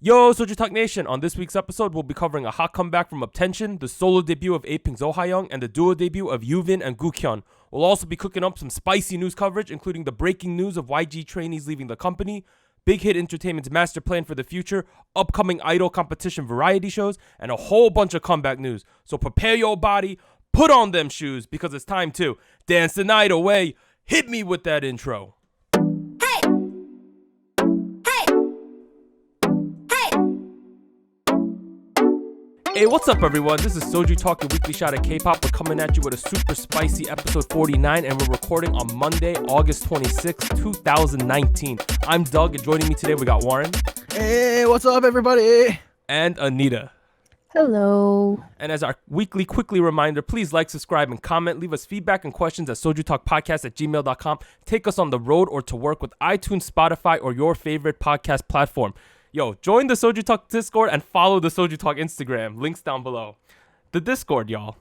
Yo, SojuTalk Nation! On this week's episode, we'll be covering a hot comeback from Uptension, the solo debut of A-Pink's HaYoung, and the duo debut of Yuvin and Heon. We'll also be cooking up some spicy news coverage, including the breaking news of YG trainees leaving the company, BigHit Entertainment's master plan for the future, upcoming idol competition variety shows, and a whole bunch of comeback news. So prepare your body, put on them shoes, because it's time to dance the night away. Hit me with that intro. Hey, what's up, everyone? This is SojuTalk, your weekly shot at K-pop. We're coming at you with a super spicy episode 49, and we're recording on Monday, August 26, 2019. I'm Doug, and joining me today, we got Warren. Hey, what's up, everybody? And Anita. Hello. And as our weekly quickly reminder, please like, subscribe, and comment. Leave us feedback and questions at SojuTalkPodcast@gmail.com. Take us on the road or to work with iTunes, Spotify, or your favorite podcast platform. Yo, join the SojuTalk Discord and follow the SojuTalk Instagram. Links down below. The Discord, y'all.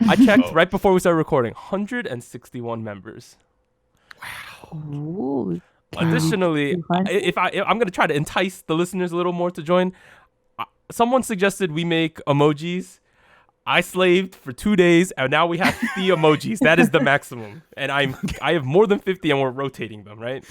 I checked right before we started recording. 161 members. Wow. Ooh, Additionally, I'm going to try to entice the listeners a little more to join. Someone suggested we make emojis. I slaved for 2 days, and now we have 50 emojis. That is the maximum. And I have more than 50, and we're rotating them, right?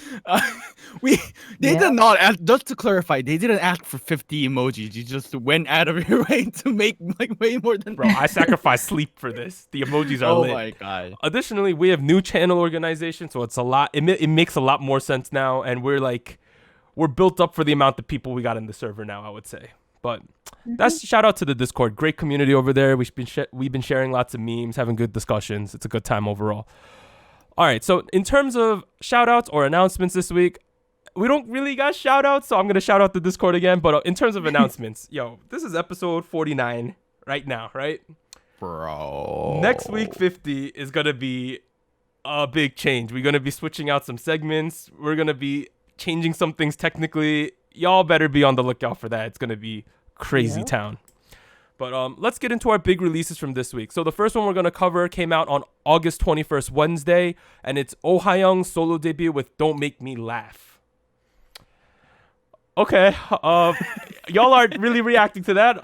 They did not ask, just to clarify, they didn't ask for 50 emojis. You just went out of your way to make like way more than... Bro, I sacrificed sleep for this. The emojis are lit. Oh my god. Additionally, we have new channel organization, so it's a lot. It makes a lot more sense now, and we're built up for the amount of people we got in the server now, I would say. But that's shout out to the Discord. Great community over there. We've been sharing lots of memes, having good discussions. It's a good time overall. All right, so in terms of shout outs or announcements this week, we don't really got shout outs, so I'm going to shout out the Discord again. But in terms of announcements, yo, this is episode 49 right now, right? Bro. Next week, 50 is going to be a big change. We're going to be switching out some segments. We're going to be changing some things technically. Y'all better be on the lookout for that. It's going to be crazy town. But let's get into our big releases from this week. So the first one we're going to cover came out on August 21st, Wednesday, and it's HaYoung's solo debut with Don't Make Me Laugh. Okay, y'all are really reacting to that.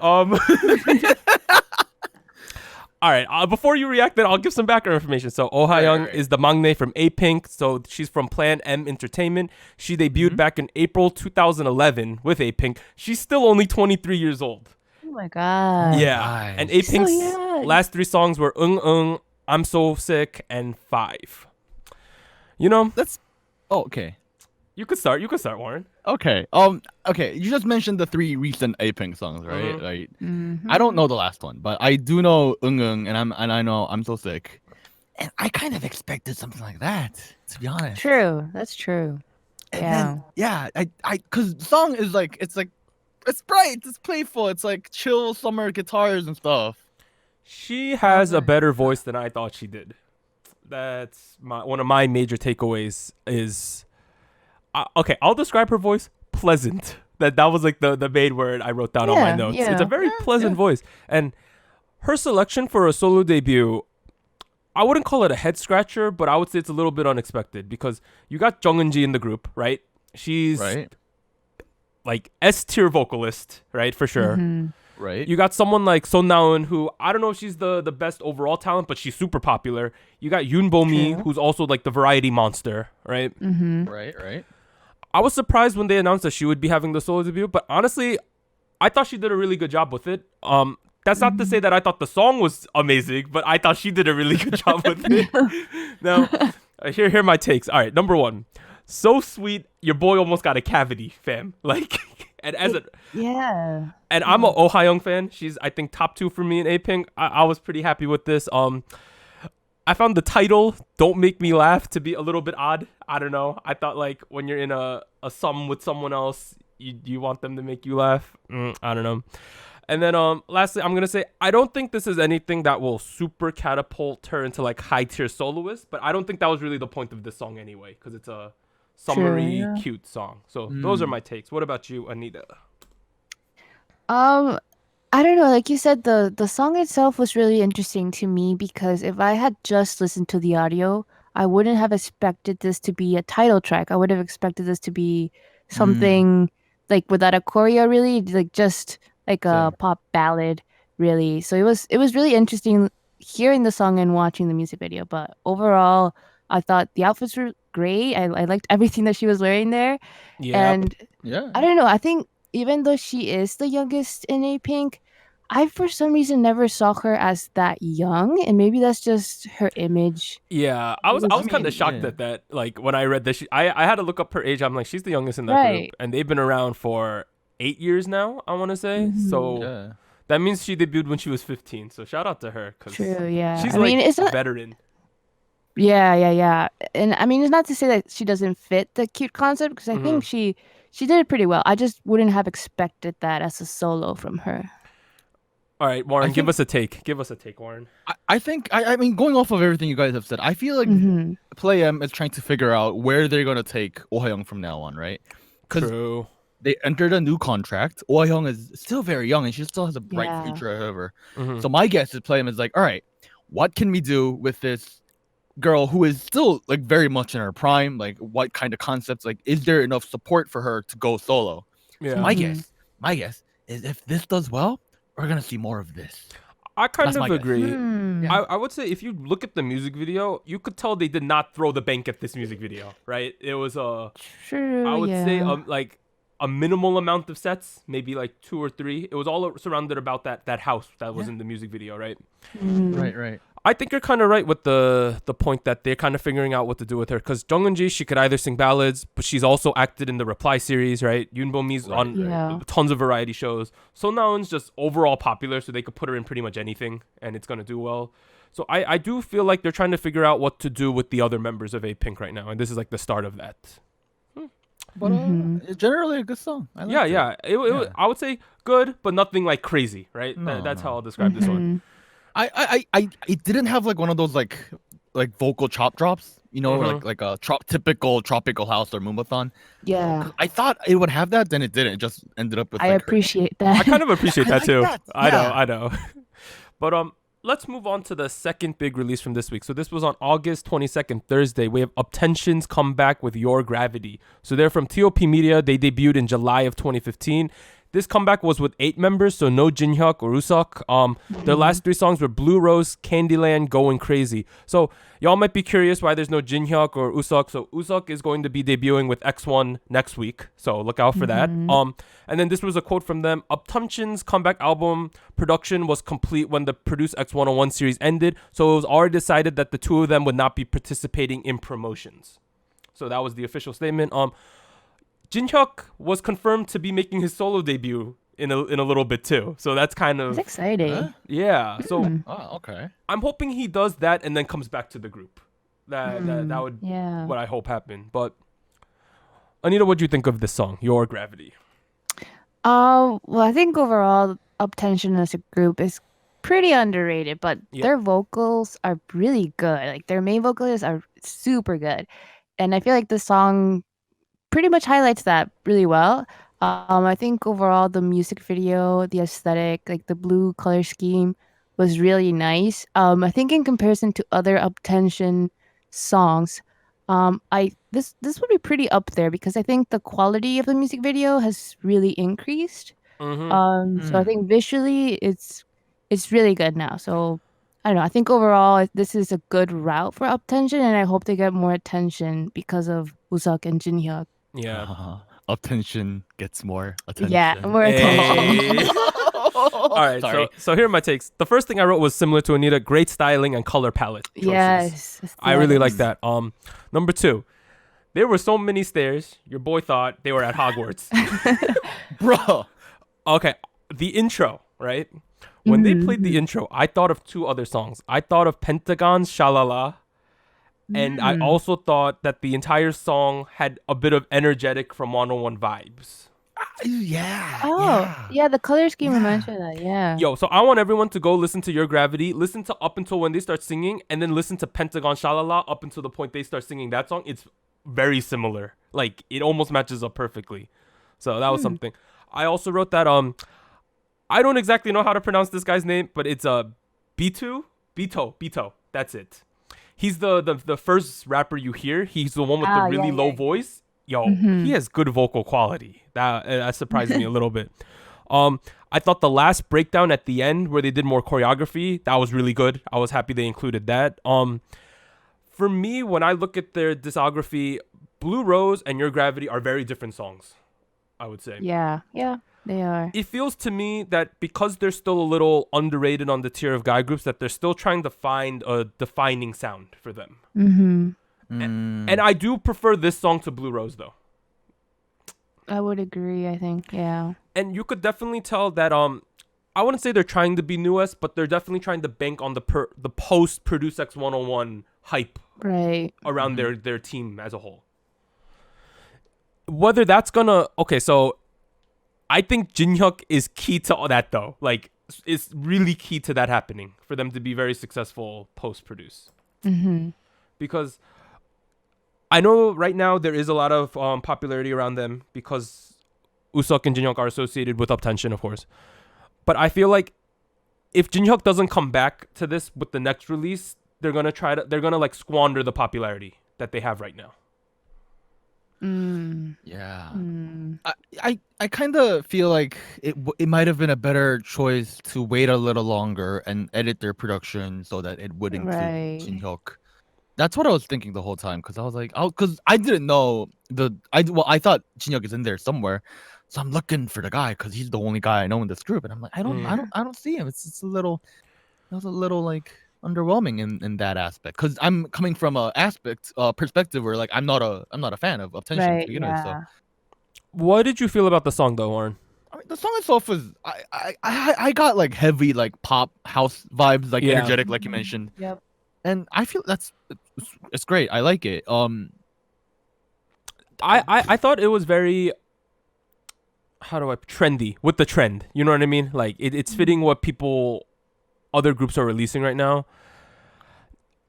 All right, before you react, then I'll give some background information. So HaYoung is the maknae from A-Pink. So she's from Plan M Entertainment. She debuted back in April 2011 with A-Pink. She's still only 23 years old. Oh my god. Yeah, Nice. and A-Pink's last 3 songs were Ung, I'm So Sick, and 5. You know? Okay. You could start, Warren. Okay. Okay. You just mentioned the 3 recent A-Pink songs, right? Mhm. Like, Mm-hmm. I don't know the last one, but I do know and I know I'm So Sick. And I kind of expected something like that, to be honest. True. That's true. And Yeah. then, cause the song is it's bright, it's playful, it's like chill summer guitars and stuff. She has a better voice than I thought she did. That's one of my major takeaways is... okay, I'll describe her voice pleasant. That was like the main word I wrote down on my notes. Yeah. It's a very pleasant voice. And her selection for a solo debut, I wouldn't call it a head scratcher, but I would say it's a little bit unexpected because you got Jung Eun-ji in the group, right? She's like S-tier vocalist, right? For sure. Mm-hmm. Right. You got someone like Son Na-eun, who I don't know if she's the best overall talent, but she's super popular. You got Yoon Bo-mi, True. who's also like the variety monster, right? Mm-hmm. Right. I was surprised when they announced that she would be having the solo debut, but honestly, I thought she did a really good job with it. That's not to say that I thought the song was amazing, but I thought she did a really good job with it. Now, here are my takes. All right, number 1. So sweet, your boy almost got a cavity, fam. Like, and Yeah. and I'm a HaYoung fan. She's, I think, top 2 for me in A-Pink. I was pretty happy with this. I found the title, Don't Make Me Laugh, to be a little bit odd. I don't know. I thought, like, when you're in a sum with someone else, you want them to make you laugh. I don't know. And then lastly, I'm going to say, I don't think this is anything that will super catapult her into, like, high-tier soloist. But I don't think that was really the point of this song anyway, because it's a summery, cute song. So those are my takes. What about you, Anita? I don't know, like you said, the song itself was really interesting to me because if I had just listened to the audio, I wouldn't have expected this to be a title track. I would have expected this to be something like without a choreo, really, like just like a Same. pop ballad, really. So it was really interesting hearing the song and watching the music video. But overall, I thought the outfits were great. I liked everything that she was wearing there, Yep. and Yeah. I don't know. I think even though she is the youngest in A Pink, I for some reason never saw her as that young, and maybe that's just her image. Yeah, It I was was kind of shocked yeah. at that. Like when I read this, I had to look up her age. I'm like, she's the youngest in that group, right. and they've been around for 8 years now. I want to say. Mhm. So Yeah. that means she debuted when she was 15. So shout out to her because True. Yeah. she's I mean, like it's a not. veteran. Yeah. And I mean, it's not to say that she doesn't fit the cute concept because I Hmm. think she did it pretty well. I just wouldn't have expected that as a solo from her. All right, I Warren, give think us a take. Give us a take, Warren. I think I mean going off of everything you guys have said, I feel like Hmm. Play M is trying to figure out where they're gonna take Oh HaYoung from now on, right? Because True. they entered a new contract. Oh HaYoung is still very young and she still has a bright Yeah. future ahead of her. Hmm. So my guess is Play M is like, all right, what can we do with this girl who is still like very much in her prime? Like, what kind of concepts? Like, is there enough support for her to go solo? So Yeah, Mhm. my guess is if this does well, we're gonna see more of this. I kind That's of my guess. agree. Hmm. I would say if you look at the music video, you could tell they did not throw the bank at this music video, right? It was True. I would say Yeah. like a minimal amount of sets, maybe like 2 or 3. It was all surrounded about that house that was Yeah. in the music video, right? Mm. Right. I think you're kind of right with the point that they're kind of figuring out what to do with her because Jongeun-ji, she could either sing ballads, but she's also acted in the Reply series, right? Yoon Bo-mi's Right, on Yeah. tons of variety shows. So Naeun's just overall popular, so they could put her in pretty much anything, and it's gonna do well. So I do feel like they're trying to figure out what to do with the other members of A-Pink right now, and this is like the start of that. But Mhm. it's generally a good song. I liked Yeah. Yeah. I would say good, but nothing like crazy, right? No, That's how no. I'll describe this one. Mhm. I it didn't have like one of those like vocal chop drops, you know, Mhm. like a typical tropical house or moombahton. Yeah. I thought it would have that, then it didn't. It just ended up with I like her. appreciate I that. kind of appreciate I that like too. that, I know, yeah. I know. But let's move on to the second big release from this week. So this was on August 22nd, Thursday. We have Uptensions come back with Your Gravity. So they're from TOP Media. They debuted in July of 2015. This comeback was with 8 members, so no Jinhyuk or Usok. Their last 3 songs were Blue Rose, Candyland, Going Crazy. So y'all might be curious why there's no Jinhyuk or Usok. So Usok is going to be debuting with X1 next week, so look out for that. And then this was a quote from them: Uptension's comeback album production was complete when the Produce X101 series ended, so it was already decided that the 2 of them would not be participating in promotions. So that was the official statement. Jinhyuk was confirmed to be making his solo debut in a little bit too. So that's kind It's of exciting. Huh? yeah. So Hmm. Oh, okay. I'm hoping he does that and then comes back to the group. That would Yeah. what I hope happen. But Anita, what do you think of this song, Your Gravity? Well, I think overall, Uptension as a group is pretty underrated, but Yeah. their vocals are really good. Like their main vocalists are super good, and I feel like the song pretty much highlights that really well. I think overall the music video, the aesthetic, like the blue color scheme, was really nice. I think in comparison to other Uptension songs, I this would be pretty up there because I think the quality of the music video has really increased. Mm-hmm. So I think visually it's really good now. So I don't know. I think overall this is a good route for Uptension, and I hope they get more attention because of Usok and Jinhyuk. Yeah. Attention gets more attention. Yeah, more attention. Hey. All right. Sorry. So here are my takes. The first thing I wrote was similar to Anita: great styling and color palette choices. Yes, I really like aesthetics. that. Number 2, there were so many stairs. Your boy thought they were at Hogwarts. Bro. Okay, the intro, right? When they played Mm-hmm. the intro, I thought of 2 other songs. I thought of Pentagon's Shalala, and I Mm. also thought that the entire song had a bit of energetic from 101 vibes. Yeah. Oh, yeah, the color scheme Yeah. reminds me of that. Yeah. Yo, so I want everyone to go listen to Your Gravity, listen to up until when they start singing, and then listen to Pentagon Shalala up until the point they start singing that song. It's very similar. Like, it almost matches up perfectly. So that was something. I also wrote that I don't exactly know how to pronounce this guy's name, but it's Bito. That's it. He's the first rapper you hear. He's the one with the Ah, really yeah, low yeah. voice. he has good vocal quality. That surprised me a little bit. I thought the last breakdown at the end where they did more choreography, that was really good. I was happy they included that. For me, when I look at their discography, Blue Rose and Your Gravity are very different songs, I would say. Yeah, they are. It feels to me that because they're still a little underrated on the tier of guy groups, that they're still trying to find a defining sound for them. And I do prefer this song to Blue Rose, though. I would agree, I think, yeah. And you could definitely tell that I wouldn't say they're trying to be newest, but they're definitely trying to bank on the post Produce X 101 hype around their team as a whole. Whether that's gonna so I think Jinhyuk is key to all that, though. Like, it's really key to that happening for them to be very successful post Produce. Because I know right now there is a lot of popularity around them because Usuk and Jinhyuk are associated with Uptension, of course. But I feel like if Jinhyuk doesn't come back to this with the next release, they're gonna like squander the popularity that they have right now. Yeah. I kind of feel like it might have been a better choice to wait a little longer and edit their production so that it would include Jinhyuk. That's what I was thinking the whole time, because I was like, because I didn't know I thought Jinhyuk is in there somewhere, so I'm looking for the guy because he's the only guy I know in this group, and I'm like, I don't see him. It was a little like underwhelming in that aspect, because I'm coming from a perspective where like I'm not a fan of Tension to begin with. So, what did you feel about the song though, Warren? I mean, the song itself was I got like heavy like pop house vibes, like energetic, like you mentioned. Yep. And I feel it's great. I like it. I thought it was very trendy with the trend. You know what I mean? Like it's fitting what other groups are releasing right now.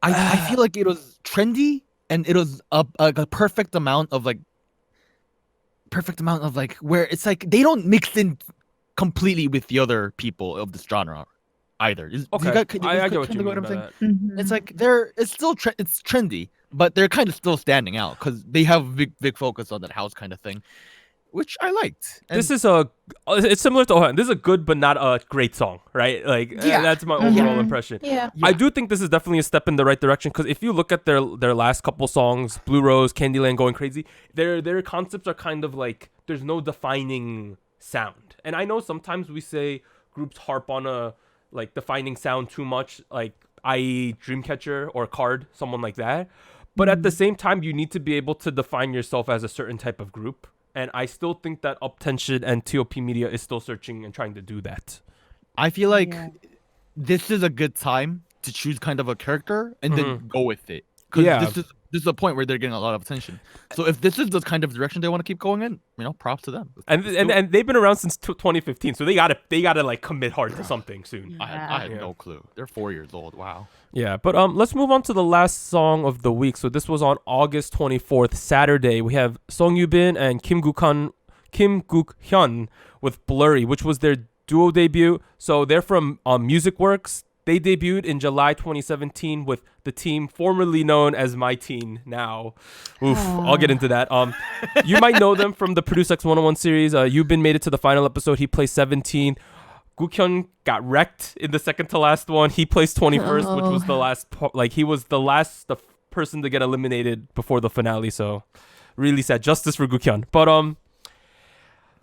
I feel like it was trendy, and it was a perfect amount of like where it's like they don't mix in completely with the other people of this genre either. I get what you mean by that. It's like it's still it's trendy, but they're kind of still standing out because they have big focus on that house kind of thing, which I liked. And it's similar to HaYoung. This is a good but not a great song, right? Like that's my overall impression. Yeah. I do think this is definitely a step in the right direction, because if you look at their last couple songs, Blue Rose, Candyland, Going Crazy, their concepts are kind of like there's no defining sound. And I know sometimes we say groups harp on a like defining sound too much, like i.e. Dreamcatcher or Card, someone like that. But at the same time, you need to be able to define yourself as a certain type of group. And I still think that Uptension and TOP Media is still searching and trying to do that. I feel like this is a good time to choose kind of a character and then go with it. Because this is a point where they're getting a lot of attention. So if this is the kind of direction they want to keep going in, props to them. And they've been around since 2015, so they gotta like commit hard to something soon. I had no clue. They're 4 years old. Wow. Yeah, but let's move on to the last song of the week. So this was on August 24th, Saturday. We have Song Yubin and Kim Guk Hyun with Blurry, which was their duo debut. So they're from Music Works. They debuted in July 2017 with the team formerly known as My Teen now. Oof, I'll get into that. You might know them from the Produce X 101 series. Yubin made it to the final episode. He placed 17. Gukhyun got wrecked in the second to last one. He placed 21st, which was the last. He was the person to get eliminated before the finale. So really sad. Justice for Gukhyun. But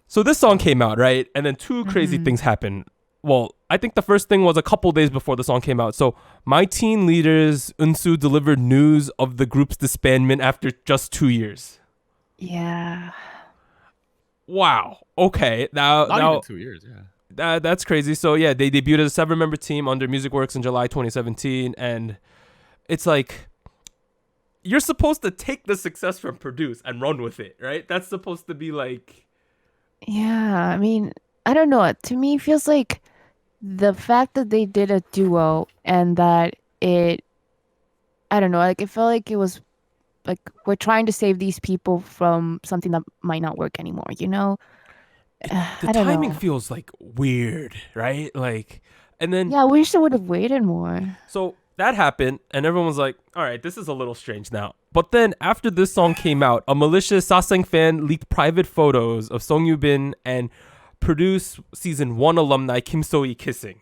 so this song came out, right? And then two crazy things happened. Well, I think the first thing was a couple days before the song came out. So My Teen leaders Eunsu delivered news of the group's disbandment after just 2 years. Yeah. Wow. Okay. Now even 2 years. Yeah. That's crazy. So yeah, they debuted as a 7-member team under Music Works in July 2017, and it's like you're supposed to take the success from Produce and run with it, right? That's supposed to be like. Yeah. I mean, I don't know. To me, it feels like the fact that they did a duo and that I don't know, like it felt like it was like we're trying to save these people from something that might not work anymore, you know? The timing feels like weird, right? Like, and then I wish they would have waited more. So that happened, and everyone was like, all right, this is a little strange now. But then after this song came out, a malicious Sasang fan leaked private photos of Song Yoo-bin and Produce season 1 alumni Kim So-hee kissing.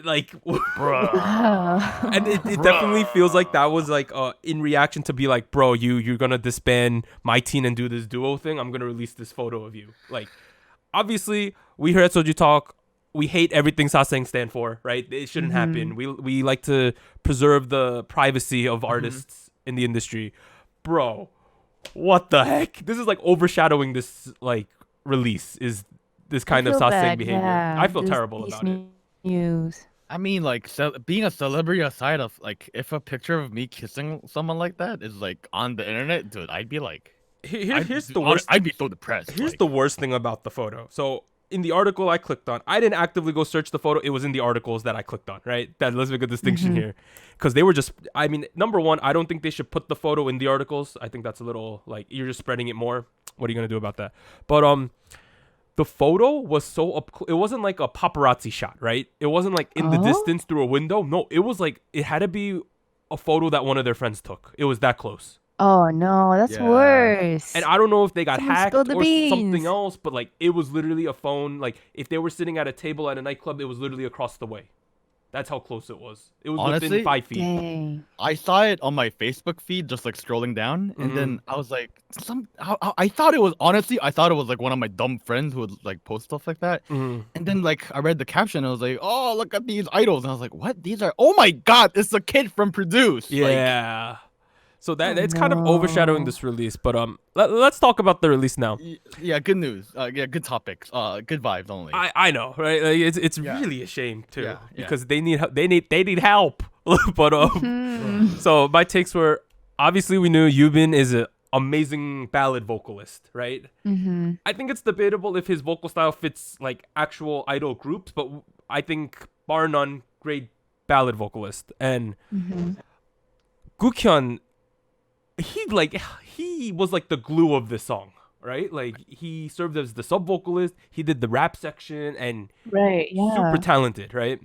Like, and it definitely feels like that was like in reaction to be like, bro, you're gonna disband my team and do this duo thing. I'm gonna release this photo of you. Like, obviously, we here at Soju Talk, we hate everything Sasang stand for, right? It shouldn't happen. We like to preserve the privacy of artists in the industry. Bro, what the heck? This is like overshadowing this like release is this kind of Sasang behavior. Yeah. I feel terrible about it. News. I mean, like, being a celebrity aside of, like, if a picture of me kissing someone like that is, like, on the internet, dude, I'd be like... Here's the worst. I'd be so depressed. Here's the worst thing about the photo. So, in the article I clicked on, I didn't actively go search the photo. It was in the articles that I clicked on, right? Let's make a distinction here. Because they were just... I mean, number one, I don't think they should put the photo in the articles. I think that's a little, like, you're just spreading it more. What are you going to do about that? But, the photo was so up. It wasn't like a paparazzi shot, right? It wasn't like in the distance through a window. No, it was like it had to be a photo that one of their friends took. It was that close. Oh no, that's worse. And I don't know if they got Someone hacked spilled the or beans. something else, but like it was literally a phone. Like if they were sitting at a table at a nightclub, it was literally across the way. That's how close it was. It was Honestly, within 5 feet. Dang. I saw it on my Facebook feed, just like scrolling down, and then I was like, I thought it was like one of my dumb friends who would like post stuff like that. And then like I read the caption, and I was like, oh, look at these idols, and I was like, what? These are? Oh my god, it's a kid from Produce. Yeah. So it's kind of overshadowing this release, but let's talk about the release now. Yeah, good news. Yeah, good topics. Good vibes only. I know, right? Like, it's really a shame too because they need help. But so my takes were obviously we knew Yoo-bin is an amazing ballad vocalist, right? I think it's debatable if his vocal style fits like actual idol groups, but I think bar none, great ballad vocalist. And Gukhyun, he was like the glue of this song, right? Like he served as the sub vocalist, he did the rap section, and super talented, right?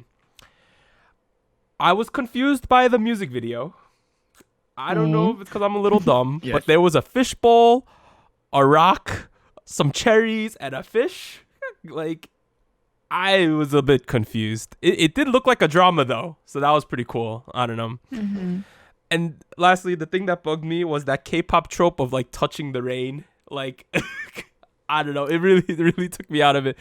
I was confused by the music video. I don't know if it's because I'm a little dumb, but there was a fishbowl, a rock, some cherries, and a fish. Like I was a bit confused. It did look like a drama though, so that was pretty cool. I don't know. And lastly, the thing that bugged me was that K-pop trope of like touching the rain. Like, I don't know. It really took me out of it.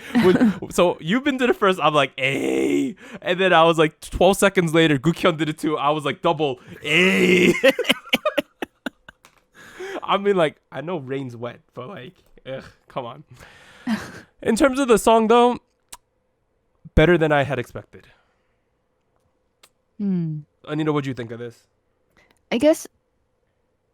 So you've been to it first. I'm like, hey. And then I was like 12 seconds later, Gukhyun did it too. I was like double, hey. I mean, like, I know rain's wet, but like, come on. In terms of the song though, better than I had expected. Anita, what'd you think of this? I guess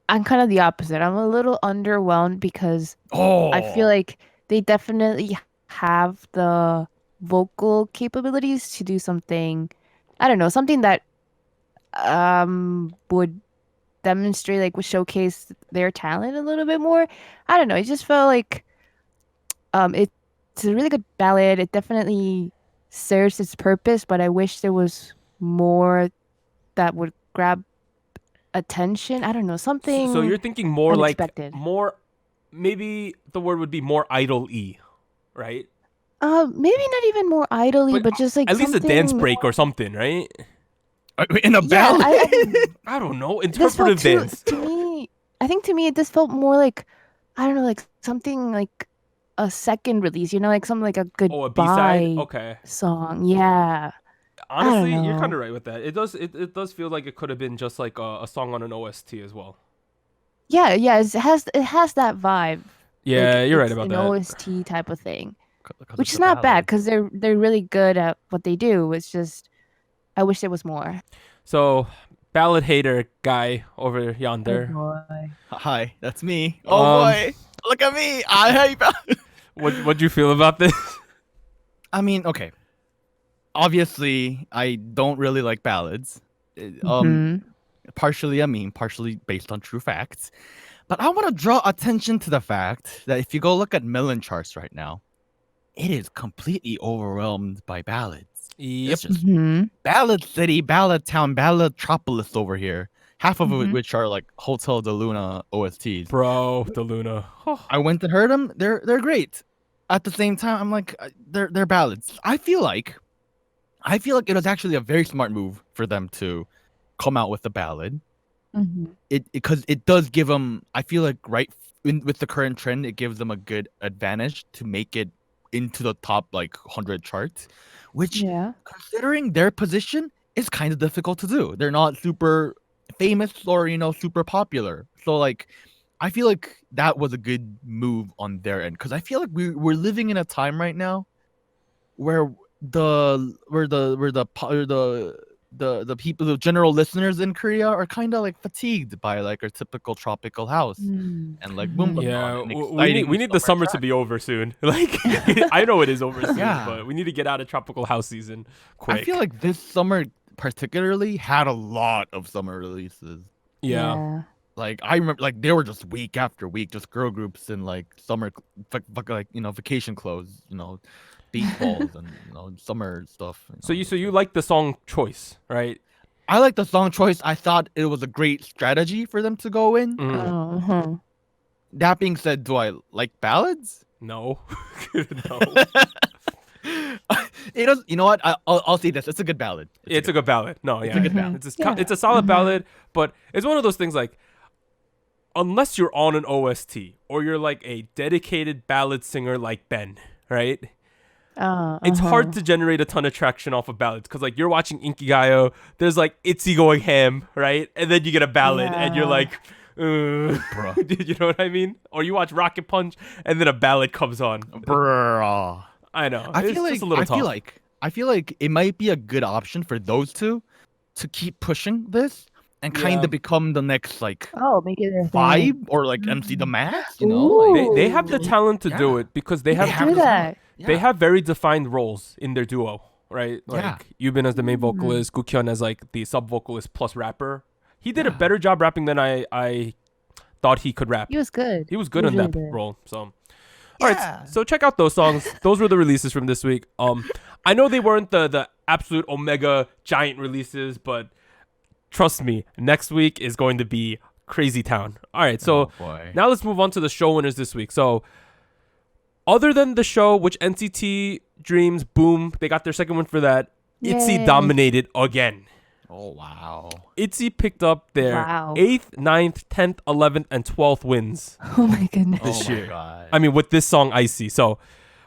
I'm kind of the opposite. I'm a little underwhelmed because I feel like they definitely have the vocal capabilities to do something, I don't know, something that would demonstrate, like would showcase their talent a little bit more. I don't know. It just felt like it's a really good ballad. It definitely serves its purpose, but I wish there was more that would grab attention. I don't know, something. So you're thinking more unexpected. like more, maybe the word would be more idol-y, right? Maybe not even more idly, but just like at least a dance something- break or something, right? In a Yeah, ballad. I don't know, this felt interpretive dance. to me. I think to me, this felt more like, I don't know, like something like a second release. You know, like something like a Oh, a B-side? goodbye Okay. song. Yeah. Honestly, don't you're know. kind of right with that. It does feel like it could have been just like a song on an OST as well. Yeah, it has that vibe. Yeah, Like, you're right it's about an that. OST type of thing, 'Cause which it's is a not bad ballad. because they're really good at what they do. It's just I wish there was more. So, ballad hater guy over Oh, yonder. boy. Hi, that's me. Oh boy, look at me. I hate ballad. What'd you feel about this? I mean, okay. Obviously, I don't really like ballads. Mhm. Partially a meme, partially based on true facts. But I want to draw attention to the fact that if you go look at melon charts right now, it is completely overwhelmed by ballads. Yep. It's just ballad city, ballad town, ballatropolis over here. Half of it, which are like Hotel de Luna OSTs. Bro, de Luna. I went and heard them. They're great. At the same time, I'm like, they're ballads. I feel like it was actually a very smart move for them to come out with a ballad. Because it does give them. I feel like with the current trend, it gives them a good advantage to make it into the top like 100 charts, which considering their position is kind of difficult to do. They're not super famous or super popular, so like I feel like that was a good move on their end, because I feel like we're living in a time right now where the people, the general listeners in Korea are kind of like fatigued by like our typical tropical house and like boom. Yeah, we need the summer to be over soon. Like I know it is over soon, but we need to get out of tropical house season quick. I feel like this summer particularly had a lot of summer releases. Yeah. Like I remember, like they were just week after week, just girl groups in like summer, like vacation clothes, beach balls and summer stuff. So you like the song choice, right? I like the song choice. I thought it was a great strategy for them to go in. That being said, do I like ballads? No. No. It does. You know what? I'll say this. It's a good ballad. It's a good ballad. No, yeah. It's a good ballad. It's a solid ballad, but it's one of those things like, unless you're on an OST or you're like a dedicated ballad singer like Ben, right? It's hard to generate a ton of traction off of ballads, because like you're watching Inkigayo, there's like ITZY going ham, right? And then you get a ballad and you're like, bruh. You know what I mean? Or you watch Rocket Punch and then a ballad comes on. Bruh. I know. I feel like it might be a good option for those two to keep pushing this and kind of become the next like make it their vibe thing. or like MC the Max, Ooh. they have the talent to do it, because they have they have very defined roles in their duo, right? Like Yubin as the main vocalist, Gukhyun as like the sub vocalist plus rapper. He did a better job rapping than I thought he could rap. He was good. He was good in that role. So all right, so check out those songs. Those were the releases from this week. I know they weren't the absolute omega giant releases, but trust me, next week is going to be crazy town. All right, so now let's move on to the show winners this week. So other than the show, which NCT Dreams, boom, they got their second win for that. ITZY dominated again. Oh, wow. ITZY picked up their 8th, 9th, 10th, 11th, and 12th wins. Oh my goodness. This year. God. I mean, with this song, Icy. So,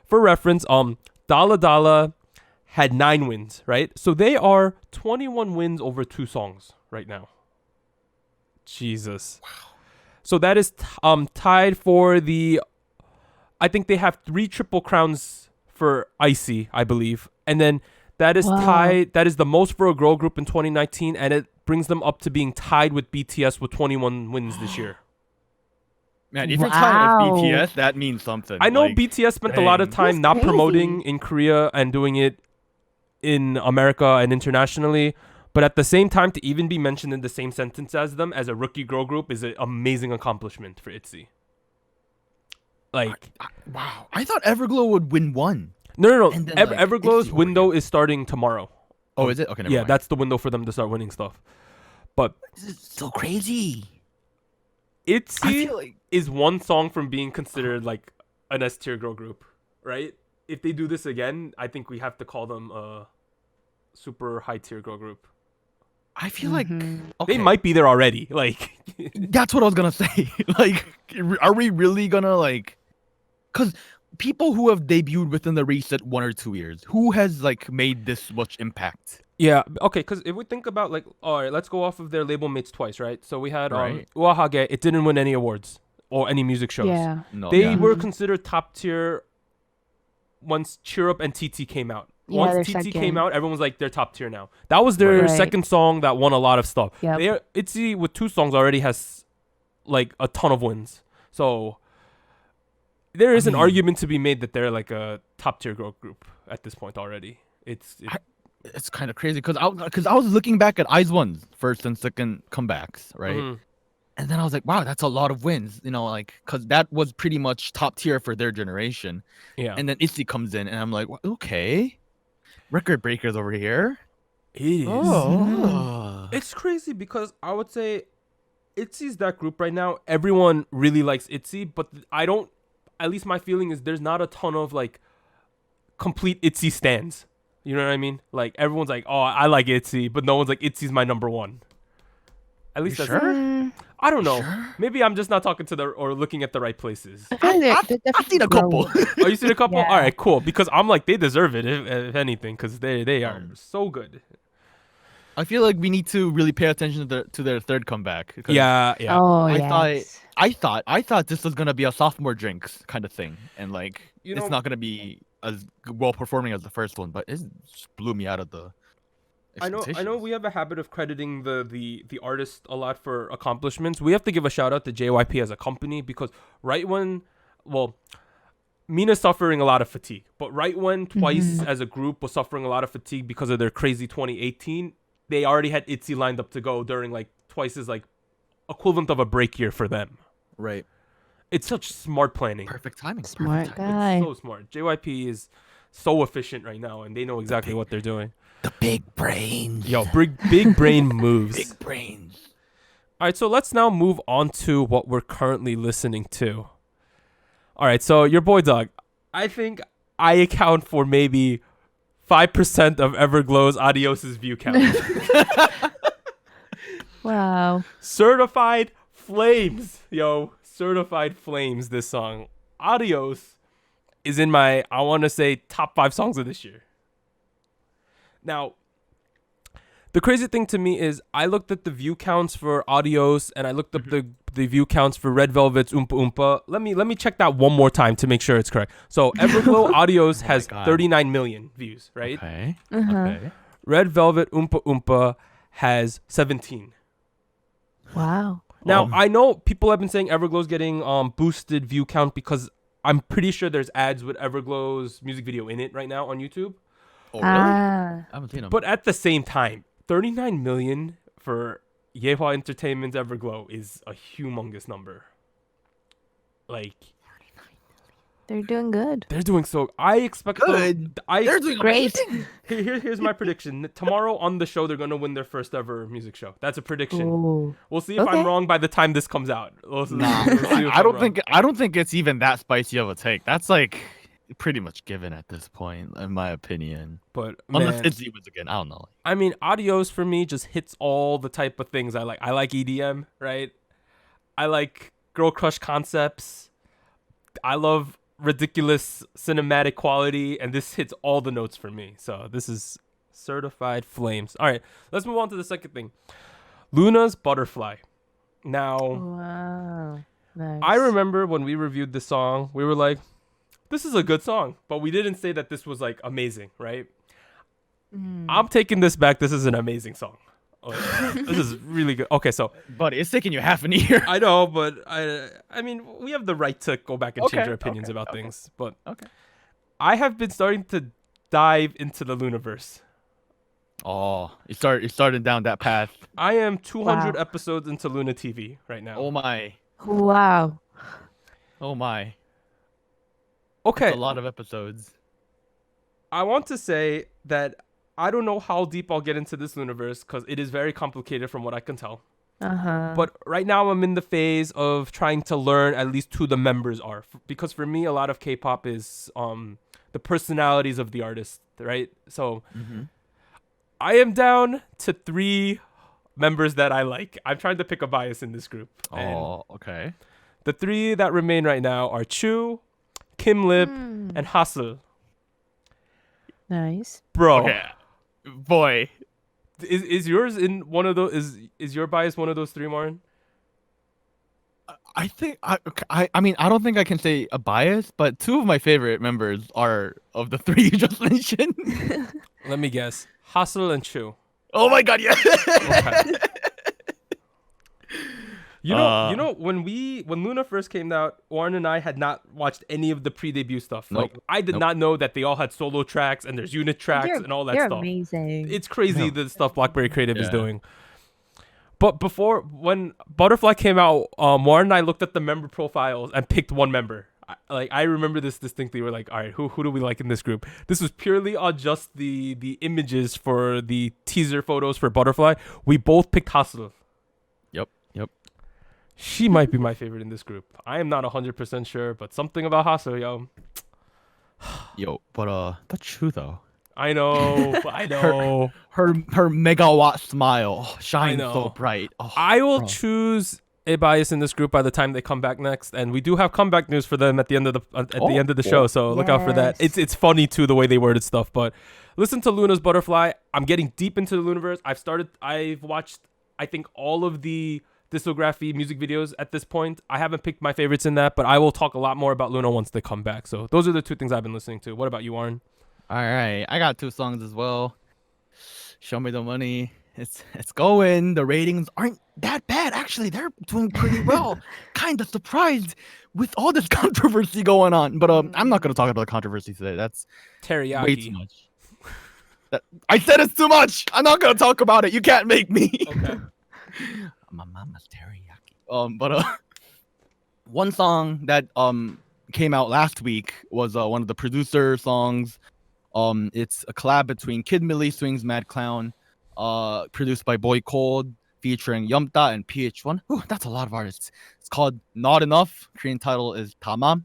for reference, Dala Dala had 9 wins, right? So, they are 21 wins over 2 songs right now. Jesus. Wow. So, that is tied for the... I think they have 3 triple crowns for Icy, I believe. And then... That is tied. That is the most for a girl group in 2019, and it brings them up to being tied with BTS with 21 wins this year. Man, if you're tied with BTS, that means something. I know BTS spent a lot of time not promoting in Korea and doing it in America and internationally, but at the same time, to even be mentioned in the same sentence as them as a rookie girl group is an amazing accomplishment for ITZY. Like, wow! I thought Everglow would win one. No. Everglow's window is starting tomorrow. Oh, is it? Okay, never mind. That's the window for them to start winning stuff. But this is so crazy. ITZY is one song from being considered like an S tier girl group, right? If they do this again, I think we have to call them a super high tier girl group. I feel like they might be there already. Like that's what I was gonna say. Like, are we really gonna like? Because people who have debuted within the recent 1 or 2 years, who has like made this much impact? Yeah, okay, because if we think about like, all right, let's go off of their label mates twice, right? So we had Uahage, it didn't win any awards or any music shows. Yeah. They were considered top tier once Cheer Up and TT came out. Once TT came out, everyone was like, they're top tier now. That was their second song that won a lot of stuff. Yep. ITZY with 2 songs already has like a ton of wins. So there is an argument to be made that they're like a top tier girl group at this point already. It's kind of crazy because I was looking back at IZ*ONE's first and second comebacks, right? And then I was like, wow, that's a lot of wins, like, because that was pretty much top tier for their generation. Yeah. And then ITZY comes in, and I'm like, well, okay, record breakers over here. It is. Oh. It's crazy because I would say ITZY's that group right now. Everyone really likes ITZY, but at least my feeling is there's not a ton of like complete ITZY stans. You know what I mean? Like everyone's like, oh, I like ITZY, but no one's like, ITZY's my number one. At least that's sure? I don't know. Sure? Maybe I'm just not talking to or looking at the right places. I've seen a couple. Oh, you seen a couple? Yeah. All right, cool. Because I'm like, they deserve it, if anything, because they are so good. I feel like we need to really pay attention to their third comeback. Yeah. Oh, I thought this was gonna be a sophomore drinks kind of thing, and like it's not gonna be as well performing as the first one, but it just blew me out of the. I know we have a habit of crediting the artist a lot for accomplishments. We have to give a shout out to JYP as a company because Mina's suffering a lot of fatigue, but right when Twice as a group was suffering a lot of fatigue because of their crazy 2018, they already had ITZY lined up to go during like Twice's like equivalent of a break year for them. Right. It's such smart planning. Perfect timing. Smart guy. It's so smart. JYP is so efficient right now, and they know exactly what they're doing. The big brains. Yo, big brain moves. Big brains. All right, so let's now move on to what we're currently listening to. All right, so your boy Doug, I think I account for maybe 5% of Everglow's Adios's view count. Wow. Certified Flames. Yo, Certified Flames, this song. Adios is in my, I want to say, top 5 songs of this year. Now, the crazy thing to me is I looked at the view counts for Adios and I looked up the view counts for Red Velvet's Oompa Oompa. Let me check that one more time to make sure it's correct. So Everglow Adios has 39 million views, right? Okay. Okay. Red Velvet Oompa Oompa has 17. Wow. Now, I know people have been saying Everglow's getting boosted view count because I'm pretty sure there's ads with Everglow's music video in it right now on YouTube. Oh, really? I haven't seen them. But at the same time, 39 million for Yehua Entertainment's Everglow is a humongous number. Like, they're doing good. they're doing so. I expect Good. they're doing Great. Here's my prediction. Tomorrow on the show, they're gonna win their first ever music show. That's a prediction. Ooh. We'll see if I'm wrong by the time this comes out. I don't think it's even that spicy of a take. That's like pretty much given at this point, in my opinion. But unless man, ITZY wins again, I don't know. I mean, Adios for me just hits all the type of things I like. I like EDM, right? I like girl crush concepts. I love ridiculous cinematic quality, and this hits all the notes for me. So this is Certified Flames. All right, let's move on to the second thing. Luna's Butterfly. Now, Wow. Nice. I remember when we reviewed the song, we were like, this is a good song, but we didn't say that this was like amazing, right? I'm taking this back. This is an amazing song. This is really good. Okay, so But it's taking you half an year. I know, but I mean, we have the right to go back and change our opinions about things. But I have been starting to dive into the Lunaverse. Oh, you started down that path. I am 200 episodes into Luna TV right now. Oh my. Wow. Oh my. Okay. That's a lot of episodes. I want to say that I don't know how deep I'll get into this Lunaverse because it is very complicated from what I can tell. But right now I'm in the phase of trying to learn at least who the members are. Because for me, a lot of K-pop is the personalities of the artist, right? So I am down to 3 members that I like. I'm trying to pick a bias in this group. Oh, okay. The 3 that remain right now are Chu, Kim Lip, and Hassel. Nice. Bro. Okay. Boy. Is yours in one of those? Is your bias one of those 3, Martin? I think I mean I don't think I can say a bias, but 2 of my favorite members are of the 3 you just mentioned. Let me guess. Hassel and Chu. Oh my god, yeah. Okay. You know, when Luna first came out, Warren and I had not watched any of the pre-debut stuff. Nope. Like, I did not know that they all had solo tracks and there's unit tracks and all that they're stuff. amazing. It's crazy the stuff BlackBerry Creative is doing. But before, when Butterfly came out, Warren and I looked at the member profiles and picked one member. I remember this distinctly. We're like, all right, who do we like in this group? This was purely on just the images for the teaser photos for Butterfly. We both picked Hustle. Yep. She might be my favorite in this group. I am not 100% sure, but something about Hustle, yo. But true though. I know. Her megawatt smile shines so bright. Oh, I will choose a bias in this group by the time they come back next, and we do have comeback news for them at the end of the show. So look out for that. It's funny too the way they worded stuff. But listen to Luna's Butterfly. I'm getting deep into the Luniverse. I've watched I think all of the discography music videos at this point. I haven't picked my favorites in that, but I will talk a lot more about Luna once they come back. So those are the two things I've been listening to. What about you, Warren? All right, I got 2 songs as well. Show Me the Money. It's going. The ratings aren't that bad actually. They're doing pretty well. Kind of surprised with all this controversy going on. But I'm not gonna talk about the controversy today. That's teriyaki. Way too much. I said it's too much. I'm not gonna talk about it. You can't make me. Okay. My mama's teriyaki. But one song that came out last week was one of the producer songs. It's a collab between Kid Millie, Swings Mad Clown, produced by Boy Cold, featuring Yumta and PH1. Ooh, that's a lot of artists. It's called Not Enough. Korean title is Tama.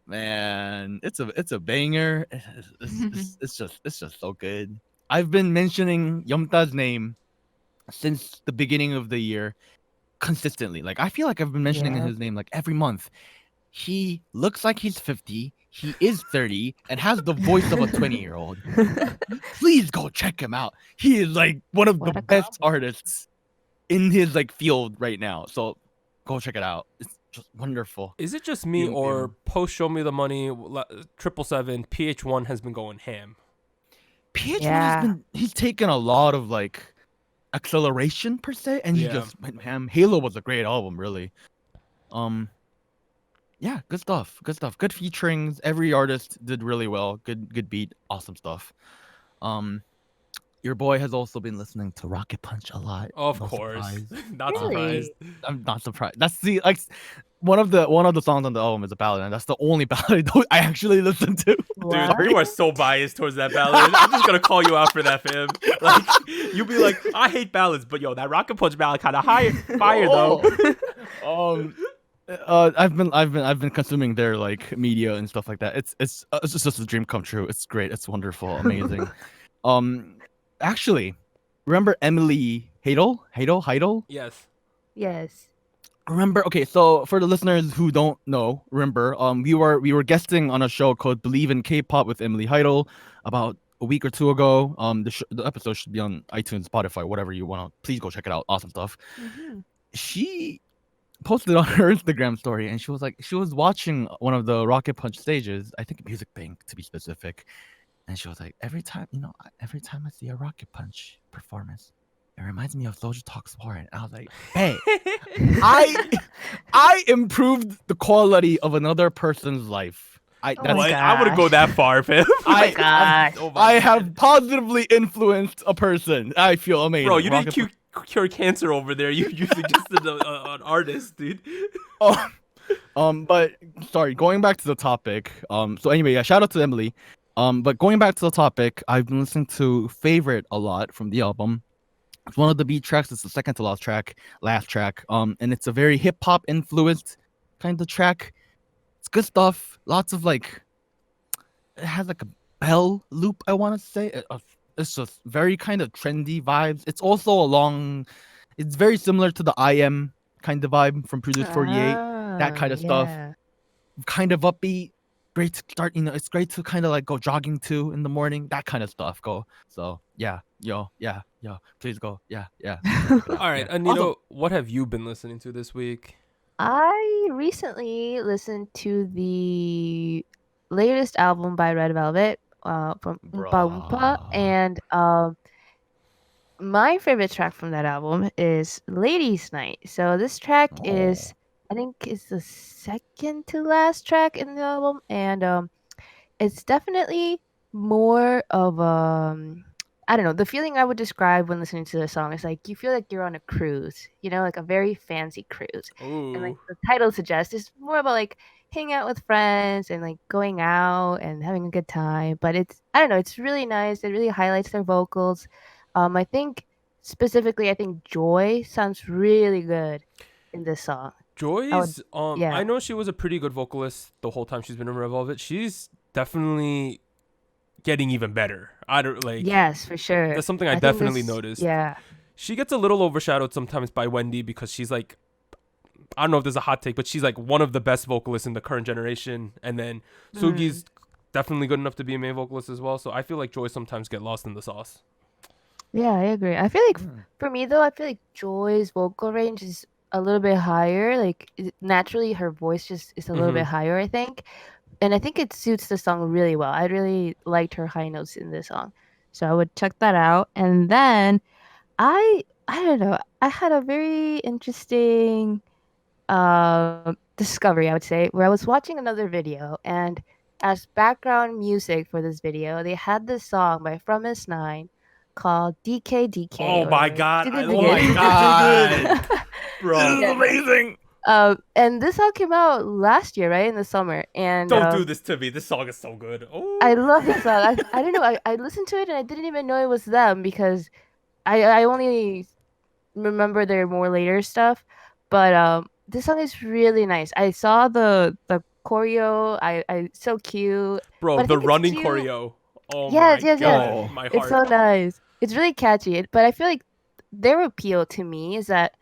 Man, it's a banger. It's just so good. I've been mentioning Yumta's name since the beginning of the year consistently. Like I feel like I've been mentioning his name like every month. He looks like he's 50. He is 30 and has the voice of a 20-year-old. Please go check him out. He is like one of the best artists in his like field right now. So go check it out. It's just wonderful. Is it just me or post Show Me the Money 777 PH1 has been going ham? PH1 he's taken a lot of like acceleration per se, and he just went ham. Halo was a great album, really. Yeah, good stuff. Good featurings. Every artist did really well. Good beat. Awesome stuff. Your boy has also been listening to Rocket Punch a lot. Of course. Not surprised. I'm not surprised. That's the like one of the songs on the album is a ballad, and that's the only ballad I actually listen to. Dude, you are so biased towards that ballad. I'm just gonna call you out for that, fam. Like you'll be like, I hate ballads, but yo, that Rocket Punch ballad kind of fire though. I've been consuming their like media and stuff like that. It's just a dream come true. It's great. It's wonderful. Amazing. Actually, remember Emily Heidel? Yes. Remember? Okay, so for the listeners who don't know, remember, we were guesting on a show called Believe in K-pop with Emily Heidel about a week or 2 ago. The episode should be on iTunes, Spotify, whatever you want. Please go check it out. Awesome stuff. Mm-hmm. She posted on her Instagram story, and she was watching one of the Rocket Punch stages, I think Music Bank to be specific, and she was like, every time I see a Rocket Punch performance, it reminds me of SojuTalk's Warren. I was like, hey, I improved the quality of another person's life. I wouldn't go that far, fam. I have positively influenced a person. I feel amazing. Bro, you didn't cure cancer over there. You suggested an artist, dude. But sorry, going back to the topic. So anyway, yeah, shout out to Emily. But going back to the topic, I've been listening to Favorite a lot from the album. It's one of the beat tracks. It's the second to last track. And it's a very hip hop influenced kind of track. It's good stuff. Lots of like, it has like a bell loop, I want to say. It's just very kind of trendy vibes. It's also it's very similar to the IM kind of vibe from Produce 48. That kind of stuff. Kind of upbeat. Great to start, it's great to kind of like go jogging to in the morning. That kind of stuff. So yeah, please go. Yeah. All right, Anita, awesome. What have you been listening to this week? I recently listened to the latest album by Red Velvet, from Oompa Loompa, and my favorite track from that album is Ladies Night. So this track is, I think, it's the second to last track in the album, and it's definitely more of I don't know, the feeling I would describe when listening to the song is like you feel like you're on a cruise, like a very fancy cruise. And like Ooh. the title suggests, it's more about like hanging out with friends and like going out and having a good time. But I don't know, it's really nice. It really highlights their vocals. I think specifically, I think Joy sounds really good in this song. Joy's yeah. I know she was a pretty good vocalist the whole time she's been in Revolve. She's definitely getting even better. I don't like. Yes, for sure. That's something I definitely noticed. Yeah. She gets a little overshadowed sometimes by Wendy because she's like, I don't know if there's a hot take, but she's like one of the best vocalists in the current generation. And then Sugi's definitely good enough to be a main vocalist as well. So I feel like Joy sometimes get lost in the sauce. Yeah, I agree. I feel like for me though, I feel like Joy's vocal range is a little bit higher. Like naturally, her voice just is a little bit higher, I think. And I think it suits the song really well. I really liked her high notes in this song. So I would check that out. And then I don't know. I had a very interesting discovery, I would say, where I was watching another video, and as background music for this video, they had this song by From S9 called DK. Oh my god. Oh my god. Bro, this is amazing. And this song came out last year, right, in the summer. And don't do this to me. This song is so good. Oh. I love this song. I don't know. I listened to it and I didn't even know it was them because I only remember their more later stuff. But this song is really nice. I saw the choreo. I so cute. Bro, the running choreo. Oh yes, my god. Yes. My heart. It's so nice. It's really catchy. But I feel like their appeal to me is that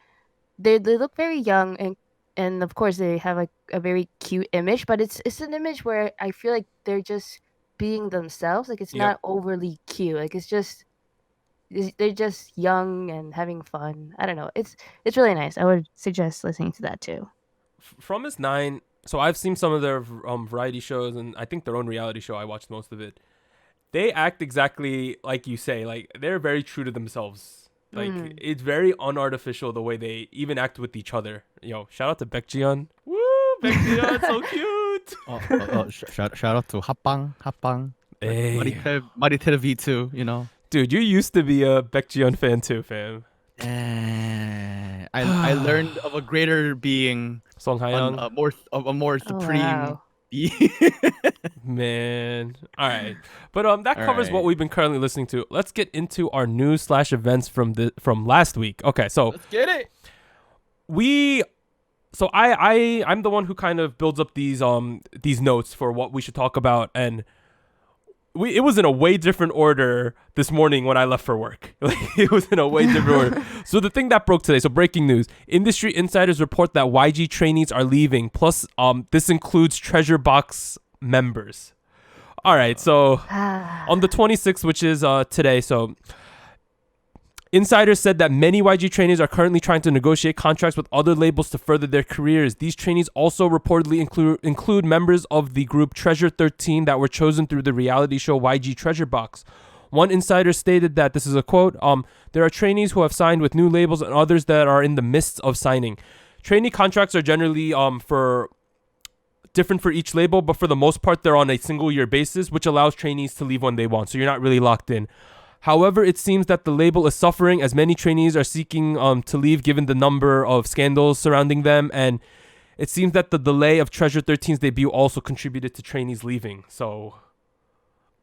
they look very young and of course they have like a very cute image, but it's an image where I feel like they're just being themselves. Like it's not overly cute. Like they're just young and having fun. I don't know. It's really nice. I would suggest listening to that too. From S9, so I've seen some of their variety shows and I think their own reality show. I watched most of it. They act exactly like you say. Like they're very true to themselves. Like it's very unartificial the way they even act with each other. Shout out to Baekjeon. Woo, Baekjeon, so cute. Shout out to HaYoung. Hey. Maritel V2, Dude, you used to be a Baekjeon fan too, fam. I learned of a greater being, Song HaYoung, a more supreme. Wow. Man. All right. But that covers what we've been currently listening to. Let's get into our news/events from last week. Okay, so let's get it. I'm the one who kind of builds up these notes for what we should talk about, and it was in a way different order this morning when I left for work. Like it was in a way different order. So the thing that broke today, so breaking news. Industry insiders report that YG trainees are leaving. Plus, this includes Treasure Box members. All right, so on the 26th, which is today, so insiders said that many YG trainees are currently trying to negotiate contracts with other labels to further their careers. These trainees also reportedly include members of the group Treasure 13 that were chosen through the reality show YG Treasure Box. One insider stated that, this is a quote, there are trainees who have signed with new labels and others that are in the midst of signing. Trainee contracts are generally different for each label, but for the most part, they're on a single year basis, which allows trainees to leave when they want. So you're not really locked in. However, it seems that the label is suffering as many trainees are seeking to leave given the number of scandals surrounding them. And it seems that the delay of Treasure 13's debut also contributed to trainees leaving. So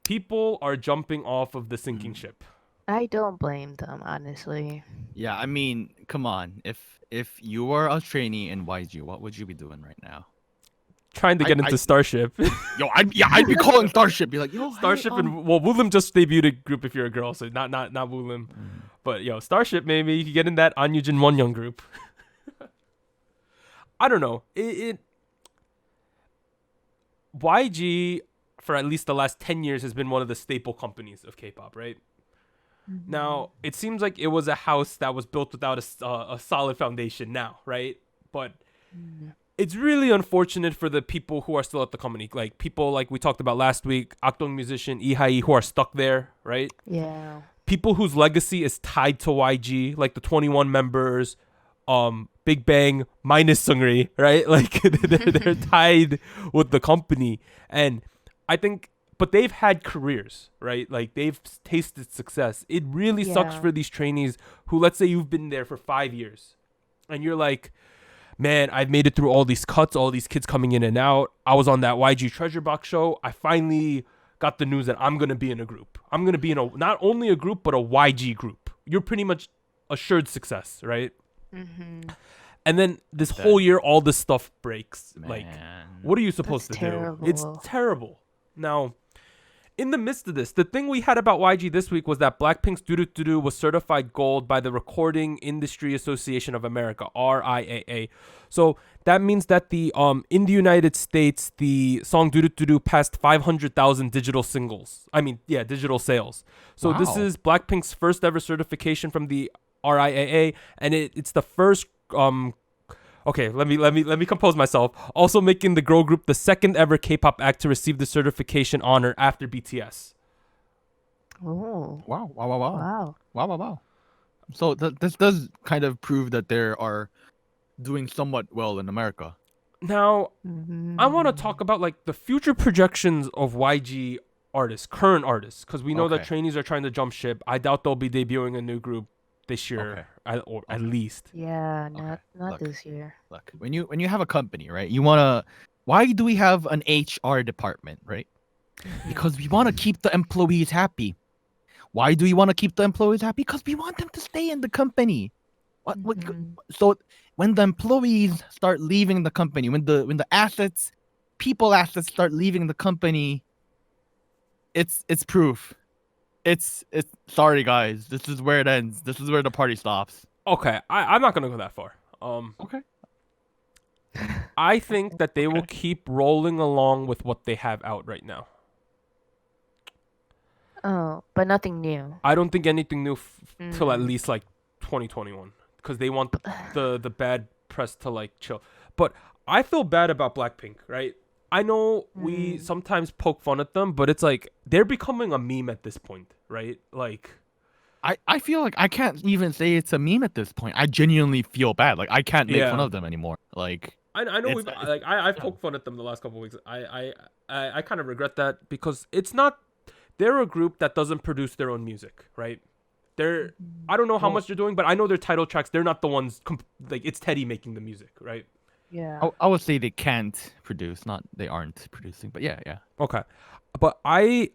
people are jumping off of the sinking ship. I don't blame them, honestly. Yeah, I mean, come on. If you were a trainee in YG, what would you be doing right now? Trying to get into Starship. Yo, I'd be calling Starship. Be like, Starship and Woolim just debuted a group if you're a girl, so not Woolim. But Starship, maybe you could get in that Anyujin Wonyoung group. I don't know. YG for at least the last 10 years has been one of the staple companies of K-pop, right? Mm-hmm. Now, it seems like it was a house that was built without a solid foundation now, right? But it's really unfortunate for the people who are still at the company. Like people like we talked about last week, Akdong musician, Ihai, who are stuck there, right? Yeah. People whose legacy is tied to YG, like the 21 members, Big Bang minus Seungri, right? Like they're tied with the company. And I think but they've had careers, right? Like they've tasted success. It really sucks for these trainees who, let's say you've been there for 5 years and you're like, man, I've made it through all these cuts, all these kids coming in and out. I was on that YG Treasure Box show. I finally got the news that I'm going to be in a group. I'm going to be in not only a group, but a YG group. You're pretty much assured success, right? Mm-hmm. And then this whole year, all this stuff breaks. Man. Like, what are you supposed That's to terrible. do? It's terrible. Now, in the midst of this, the thing we had about YG this week was that Blackpink's Doo Doo Doo Doo was certified gold by the Recording Industry Association of America, RIAA. So that means that the in the United States, the song Doo Doo Doo Doo passed 500,000 digital digital sales. So this is Blackpink's first ever certification from the RIAA, and it's the first Okay, let me compose myself. Also making the girl group the second ever K-pop act to receive the certification honor after BTS. Oh. Wow. So this does kind of prove that they are doing somewhat well in America. Now, I want to talk about like the future projections of YG artists, current artists, because we know that trainees are trying to jump ship. I doubt they'll be debuting a new group this year, or at least. Yeah, not this year. Look, when you have a company, right? Why do we have an HR department, right? Because we want to keep the employees happy. Why do we want to keep the employees happy? Because we want them to stay in the company. So when the employees start leaving the company, when the people assets start leaving the company, it's proof. It's sorry guys, this is where it ends. This is where the party stops. Okay, I'm not gonna go that far. Okay. I think that they will keep rolling along with what they have out right now. Oh, but nothing new. I don't think anything new till at least like 2021, because they want the bad press to like chill. But I feel bad about Blackpink, right? I know we sometimes poke fun at them, but it's like they're becoming a meme at this point, right? Like, I feel like I can't even say it's a meme at this point. I genuinely feel bad. Like I can't make fun of them anymore. Like I know I've poked fun at them the last couple of weeks. I kind of regret that because they're a group that doesn't produce their own music, right? I don't know how much they're doing, but I know their title tracks. They're not the ones it's Teddy making the music, right? Yeah. I would say they can't produce, not they aren't producing, but yeah. Okay. But it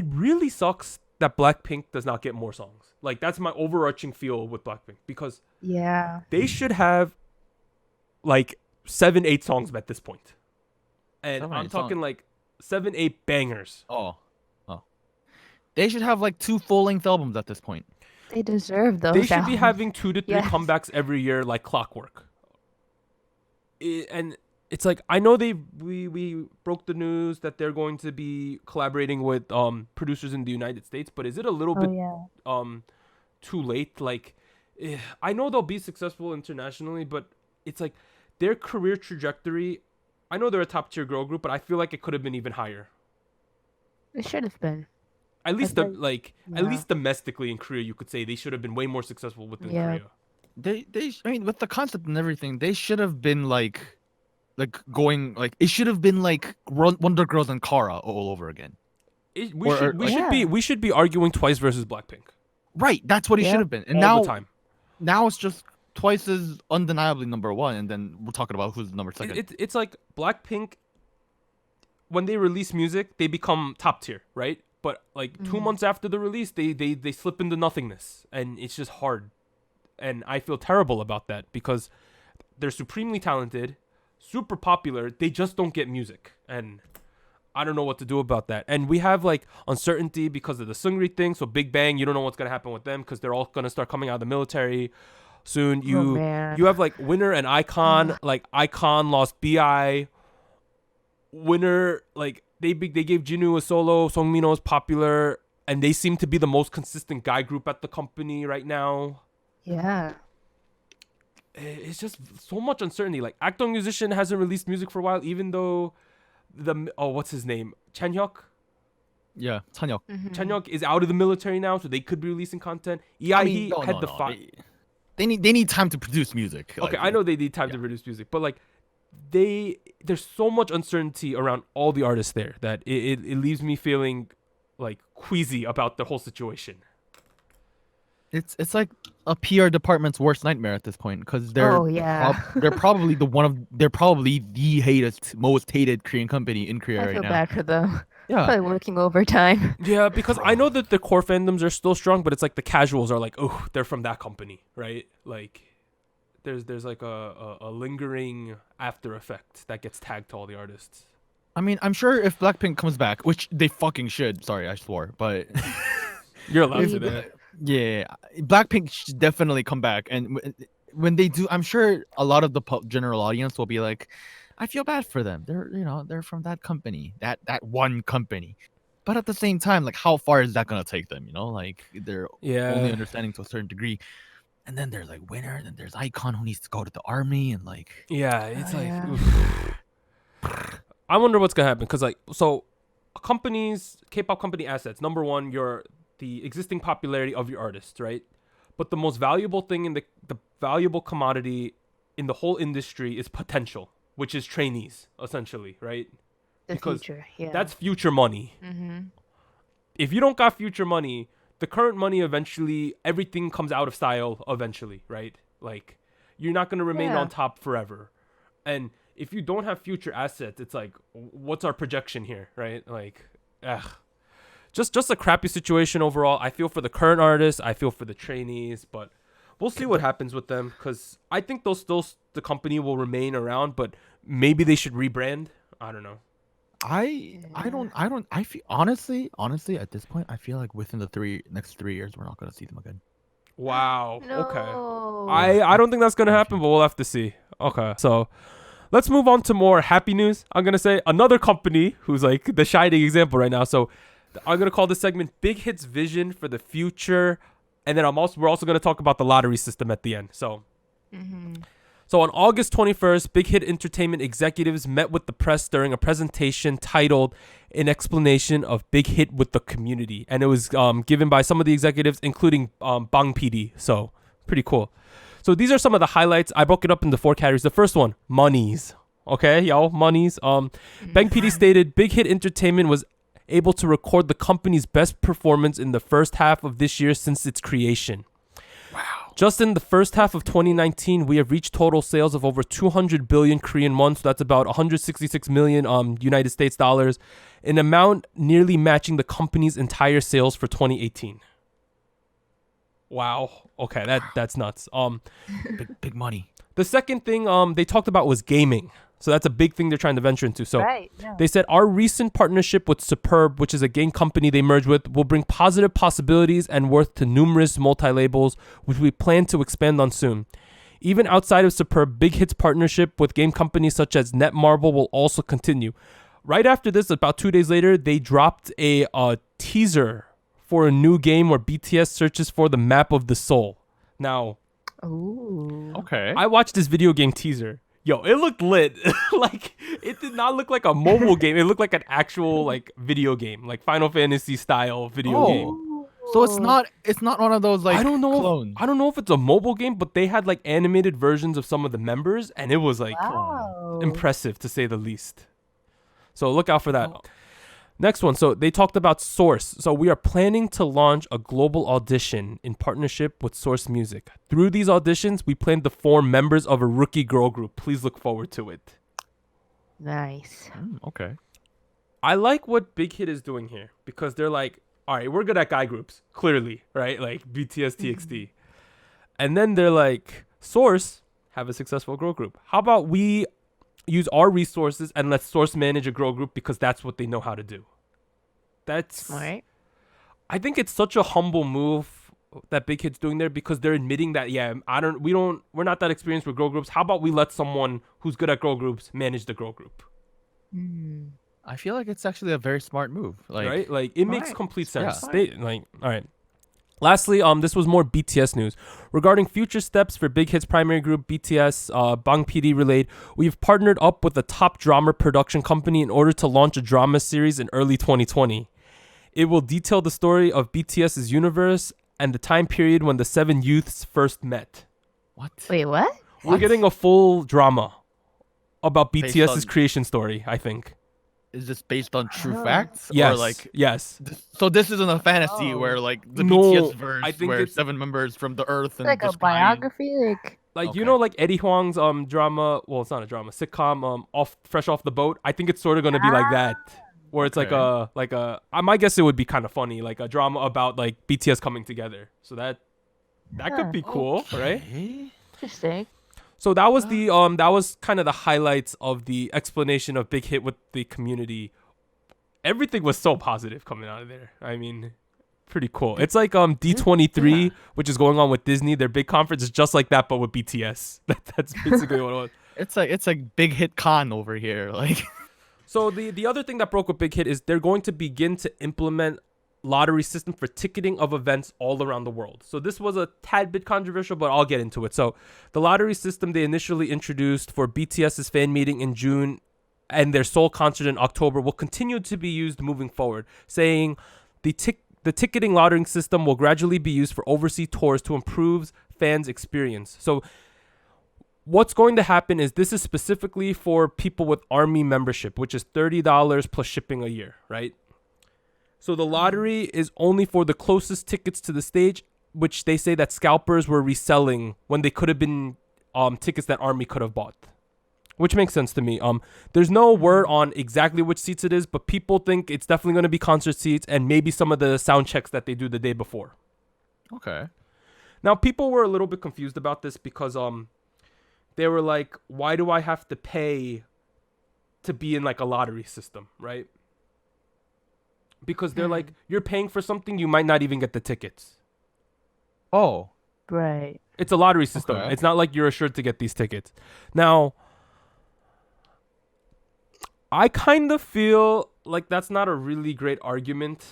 really sucks that Blackpink does not get more songs. Like that's my overarching feel with Blackpink because they should have like 7-8 songs at this point. And I'm talking like 7-8 bangers. Oh. They should have like 2 full-length albums at this point. They deserve those. They should be having 2 to 3 comebacks every year like clockwork. And it's like I know we broke the news that they're going to be collaborating with producers in the United States, but is it a little bit too late? Like I know they'll be successful internationally, but it's like their career trajectory. I know they're a top tier girl group, but I feel like it could have been even higher. It should have been. At least at least domestically in Korea, you could say they should have been way more successful within Korea. I mean, with the concept and everything, they should have been like it should have been like Wonder Girls and Kara all over again. We should be arguing Twice versus Blackpink. Right, that's what it should have been. And all the time. Now it's just Twice is undeniably number 1, and then we're talking about who's number 2. It's like Blackpink. When they release music, they become top tier, right? But like 2 months after the release, they slip into nothingness, and it's just hard. And I feel terrible about that because they're supremely talented, super popular. They just don't get music, and I don't know what to do about that. And we have like uncertainty because of the Seungri thing. So Big Bang, you don't know what's gonna happen with them because they're all gonna start coming out of the military soon. You have like Winner and Icon. Like Icon lost Bi. Winner, like they gave Jinu a solo. Songmino is popular, and they seem to be the most consistent guy group at the company right now. Yeah. It's just so much uncertainty. Like Acton Musician hasn't released music for a while, even though what's his name? Chanhyuk? Yeah, Chanhyuk. Chanhyuk is out of the military now, so they could be releasing content. They need time to produce music. Okay, I know they need time to produce music, but like there's so much uncertainty around all the artists there that it leaves me feeling like queasy about the whole situation. It's like a PR department's worst nightmare at this point because they're they're probably the most hated Korean company in Korea right now. I feel bad for them. Yeah, probably working overtime. Yeah, because I know that the core fandoms are still strong, but it's like the casuals are like, oh, they're from that company, right? Like, there's like a lingering after effect that gets tagged to all the artists. I mean, I'm sure if Blackpink comes back, which they fucking should. Sorry, I swore, but you're allowed to that. Yeah, Blackpink should definitely come back, and when they do, I'm sure a lot of the general audience will be like, I feel bad for them. They're from that company, that one company. But at the same time, like, how far is that gonna take them? Like they're only understanding to a certain degree. And then there's like Winner, and then there's Icon who needs to go to the army, and like it's I wonder what's gonna happen because like companies, K-pop company assets. Number one, the existing popularity of your artists, right? But the most valuable thing in the valuable commodity in the whole industry is potential, which is trainees, essentially, right? Because future, that's future money. Mm-hmm. If you don't got future money, the current money eventually, everything comes out of style eventually, right? Like, you're not going to remain on top forever. And if you don't have future assets, it's like, what's our projection here, right? Like, just a crappy situation overall. I feel for the current artists. I feel for the trainees, but we'll see what happens with them because I think the company will remain around, but maybe they should rebrand. I don't know. I feel honestly at this point, I feel like within the next 3 years, we're not going to see them again. Wow. No. Okay. I don't think that's going to happen, but we'll have to see. Okay. So let's move on to more happy news. I'm going to say another company who's like the shining example right now. So I'm going to call this segment Big Hit's Vision for the Future. And then we're also going to talk about the lottery system at the end. So, So on August 21st, Big Hit Entertainment executives met with the press during a presentation titled An Explanation of Big Hit with the Community. And it was given by some of the executives, including Bang PD. So pretty cool. So these are some of the highlights. I broke it up into 4 categories. The first one, monies. Okay, y'all, monies. Bang PD stated Big Hit Entertainment was able to record the company's best performance in the first half of this year since its creation. Wow. Just in the first half of 2019, we have reached total sales of over 200 billion Korean won, so that's about 166 million United States dollars, an amount nearly matching the company's entire sales for 2018. Wow. Okay, that's nuts. Big money. The second thing they talked about was gaming. So that's a big thing they're trying to venture into. So they said our recent partnership with Superb, which is a game company they merged with, will bring positive possibilities and worth to numerous multi-labels, which we plan to expand on soon. Even outside of Superb, Big Hit's partnership with game companies such as Netmarble will also continue. Right after this, about 2 days later, they dropped a teaser for a new game where BTS searches for the map of the soul. Now, okay, I watched this video game teaser. Yo, it looked lit. Like, it did not look like a mobile game. It looked like an actual like video game, like Final Fantasy style video game. So it's not one of those like I don't know clones. I don't know if it's a mobile game, but they had like animated versions of some of the members, and it was like impressive to say the least. So look out for that. Next one. So they talked about Source. So we are planning to launch a global audition in partnership with Source Music. Through these auditions, we plan to form members of a rookie girl group. Please look forward to it. Nice. Okay. I like what Big Hit is doing here because they're like, all right, we're good at guy groups, clearly, right? Like BTS, TXT. And then they're like, Source, have a successful girl group. How about we use our resources and let Source manage a girl group because that's what they know how to do. That's right. I think it's such a humble move that Big Hit's doing there because they're admitting that we're not that experienced with girl groups. How about we let someone who's good at girl groups manage the girl group? I feel like it's actually a very smart move. Like, right? Like it makes complete sense. Yeah. All right. Lastly, this was more BTS news. Regarding future steps for Big Hit's primary group, BTS, Bang PD relayed, we've partnered up with a top drama production company in order to launch a drama series in early 2020. It will detail the story of BTS's universe and the time period when the 7 youths first met. What? Wait, what? We're getting a full drama. about Based BTS's on- creation story, I think. Is this based on true facts? Yes. Or like, yes. so this isn't a fantasy where like the No, BTS verse I think where it's 7 members from the earth and like the a sky. biography, like Like you Okay. know, like Eddie Huang's drama. Well, it's not a drama, sitcom. Fresh off the boat. I think it's sort of gonna be like that, where it's Okay. like a. My guess it would be kind of funny, like a drama about like BTS coming together. So that could be cool, right? Okay. interesting. So that was the that was kind of the highlights of the explanation of Big Hit with the community. Everything was so positive coming out of there. I mean, pretty cool. It's like D23, Yeah. which is going on with Disney. Their big conference is just like that, but with BTS. That's basically what it was. It's like Big Hit Con over here. Like, So the other thing that broke with Big Hit is they're going to begin to implement lottery system for ticketing of events all around the world. So this was a tad bit controversial, but I'll get into it. So the lottery system they initially introduced for BTS's fan meeting in June and their Seoul concert in October will continue to be used moving forward, saying the ticketing lottery system will gradually be used for overseas tours to improve fans' experience. So what's going to happen is this is specifically for people with Army membership, which is $30 plus shipping a year, right? So the lottery is only for the closest tickets to the stage, which they say that scalpers were reselling when they could have been tickets that Army could have bought. Which makes sense to me. There's no word on exactly which seats it is, but people think it's definitely going to be concert seats and maybe some of the sound checks that they do the day before. okay. Now, people were a little bit confused about this because they were like, why do I have to pay to be in like a lottery system, right? Because they're like, you're paying for something, you might not even get the tickets. Oh. Right. It's a lottery system. Okay. It's not like you're assured to get these tickets. Now, I kind of feel like that's not a really great argument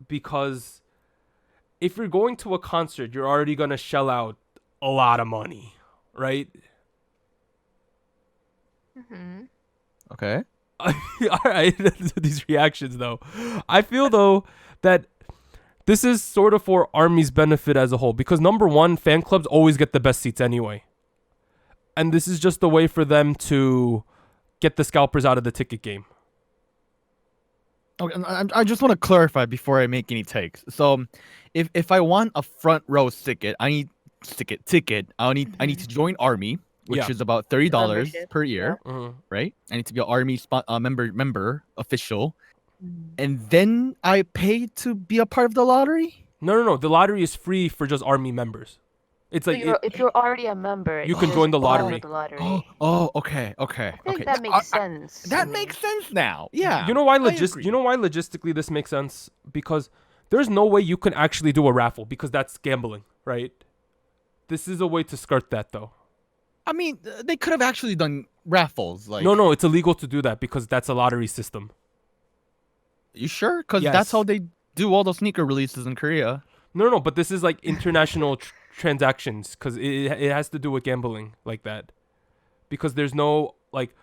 because if you're going to a concert, you're already going to shell out a lot of money, right? Okay. All right, these reactions though. I feel though that this is sort of for Army's benefit as a whole because number one, fan clubs always get the best seats anyway. And this is just a way for them to get the scalpers out of the ticket game. Okay, and I just want to clarify before I make any takes. So, if I want a front row ticket, I need I need to join Army, which Yeah. is about $30 Membership, per year, right? I need to be an Army member official, and then I pay to be a part of the lottery. No. The lottery is free for just Army members. It's like if you're already a member, You it's can just join the part of lottery. the lottery. Okay. I think Okay. that makes sense. That to makes me. sense now. Yeah. you know why I agree. you know why logistically this makes sense? Because there's no way you can actually do a raffle because that's gambling, right? This is a way to skirt that though. I mean, they could have actually done raffles. Like, No, it's illegal to do that because that's a lottery system. You sure? Because Yes. that's how they do all the sneaker releases in Korea. No, but this is like international transactions because it has to do with gambling like that. Because there's no like,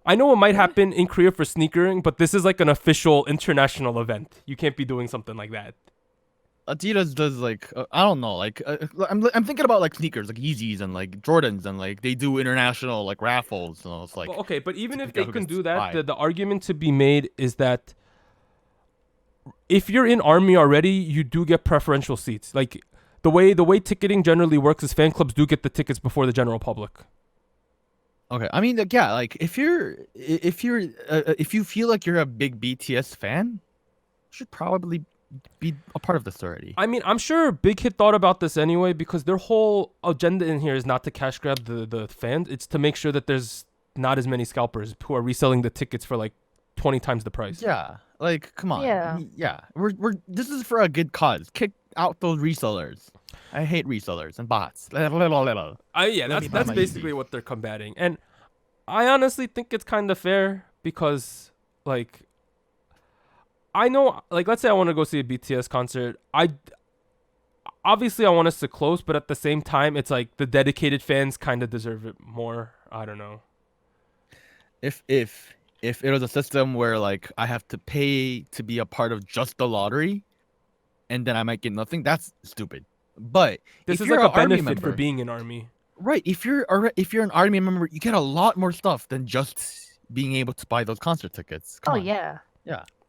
I know it might happen in Korea for sneakering, but this is like an official international event. You can't be doing something like that. Adidas does like I don't know, like I'm thinking about like sneakers, like Yeezys and like Jordans, and like they do international like raffles. So it's like Well, okay, but even to if pick they out who can gets do to that, buy. the argument to be made is that if you're in Army already, you do get preferential seats. Like the way ticketing generally works is fan clubs do get the tickets before the general public. Okay, I mean, like, yeah, like if you feel like you're a big BTS fan, you should probably be a part of this already. I mean, I'm sure Big Hit thought about this anyway because their whole agenda in here is not to cash grab the fans. It's to make sure that there's not as many scalpers who are reselling the tickets for like 20 times the price. Yeah, like come on. Yeah. We're this is for a good cause. Kick out those resellers. I hate resellers and bots. Yeah, Let me buy that's my basically Yeezy. what they're combating. And I honestly think it's kind of fair because like I know, like, let's say I want to go see a BTS concert. Obviously I want us to close, but at the same time, it's like the dedicated fans kind of deserve it more. I don't know. If it was a system where like I have to pay to be a part of just the lottery, and then I might get nothing, that's stupid. But This if is you're like a an Army benefit for member- being an Army. Right. If you're an army member, you get a lot more stuff than just being able to buy those concert tickets. Come on. yeah.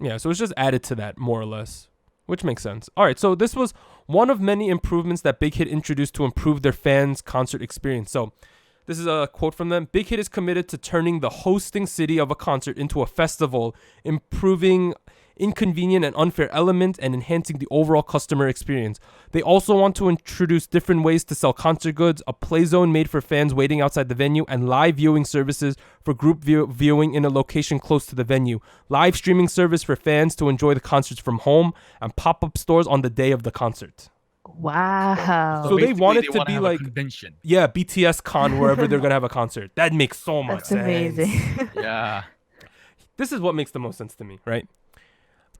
Yeah, so it's just added to that, more or less, which makes sense. All right, so this was one of many improvements that Big Hit introduced to improve their fans' concert experience. So this is a quote from them. Big Hit is committed to turning the hosting city of a concert into a festival, improving inconvenient and unfair elements, and enhancing the overall customer experience. They also want to introduce different ways to sell concert goods, a play zone made for fans waiting outside the venue, and live viewing services for group viewing in a location close to the venue, live streaming service for fans to enjoy the concerts from home, and pop-up stores on the day of the concert. Wow. So they want it to be like convention. Yeah, BTS con wherever they're gonna have a concert. That makes so much sense. Amazing. Yeah. This is what makes the most sense to me, right?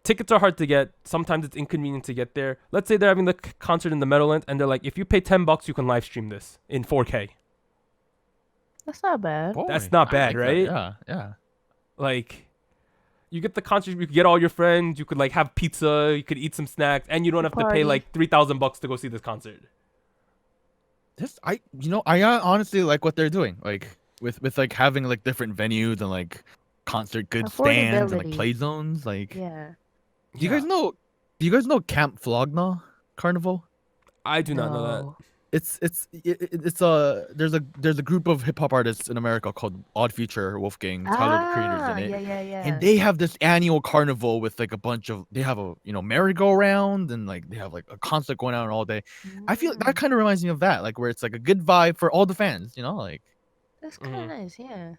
Tickets are hard to get. Sometimes it's inconvenient to get there. Let's say they're having the concert in the Meadowlands, and they're like, if you pay $10, you can live stream this in 4K. That's not bad. Boy, That's not bad, like right? That. Yeah. Like, you get the concert, you could get all your friends, you could like have pizza, you could eat some snacks, and you don't have to pay like $3,000 to go see this concert. I honestly like what they're doing. Like with like having like different venues and like concert goods stands and like play zones. Like, yeah. Do you guys know Camp Flogna Carnival? I do not know that. It's there's a group of hip hop artists in America called Odd Future, Wolfgang, Tyler the Creator's in it. Yeah. And they have this annual carnival with like they have a merry-go-round and like they have like a concert going on all day. I feel that kind of reminds me of that, like where it's like a good vibe for all the fans, like. That's kind of nice, yeah.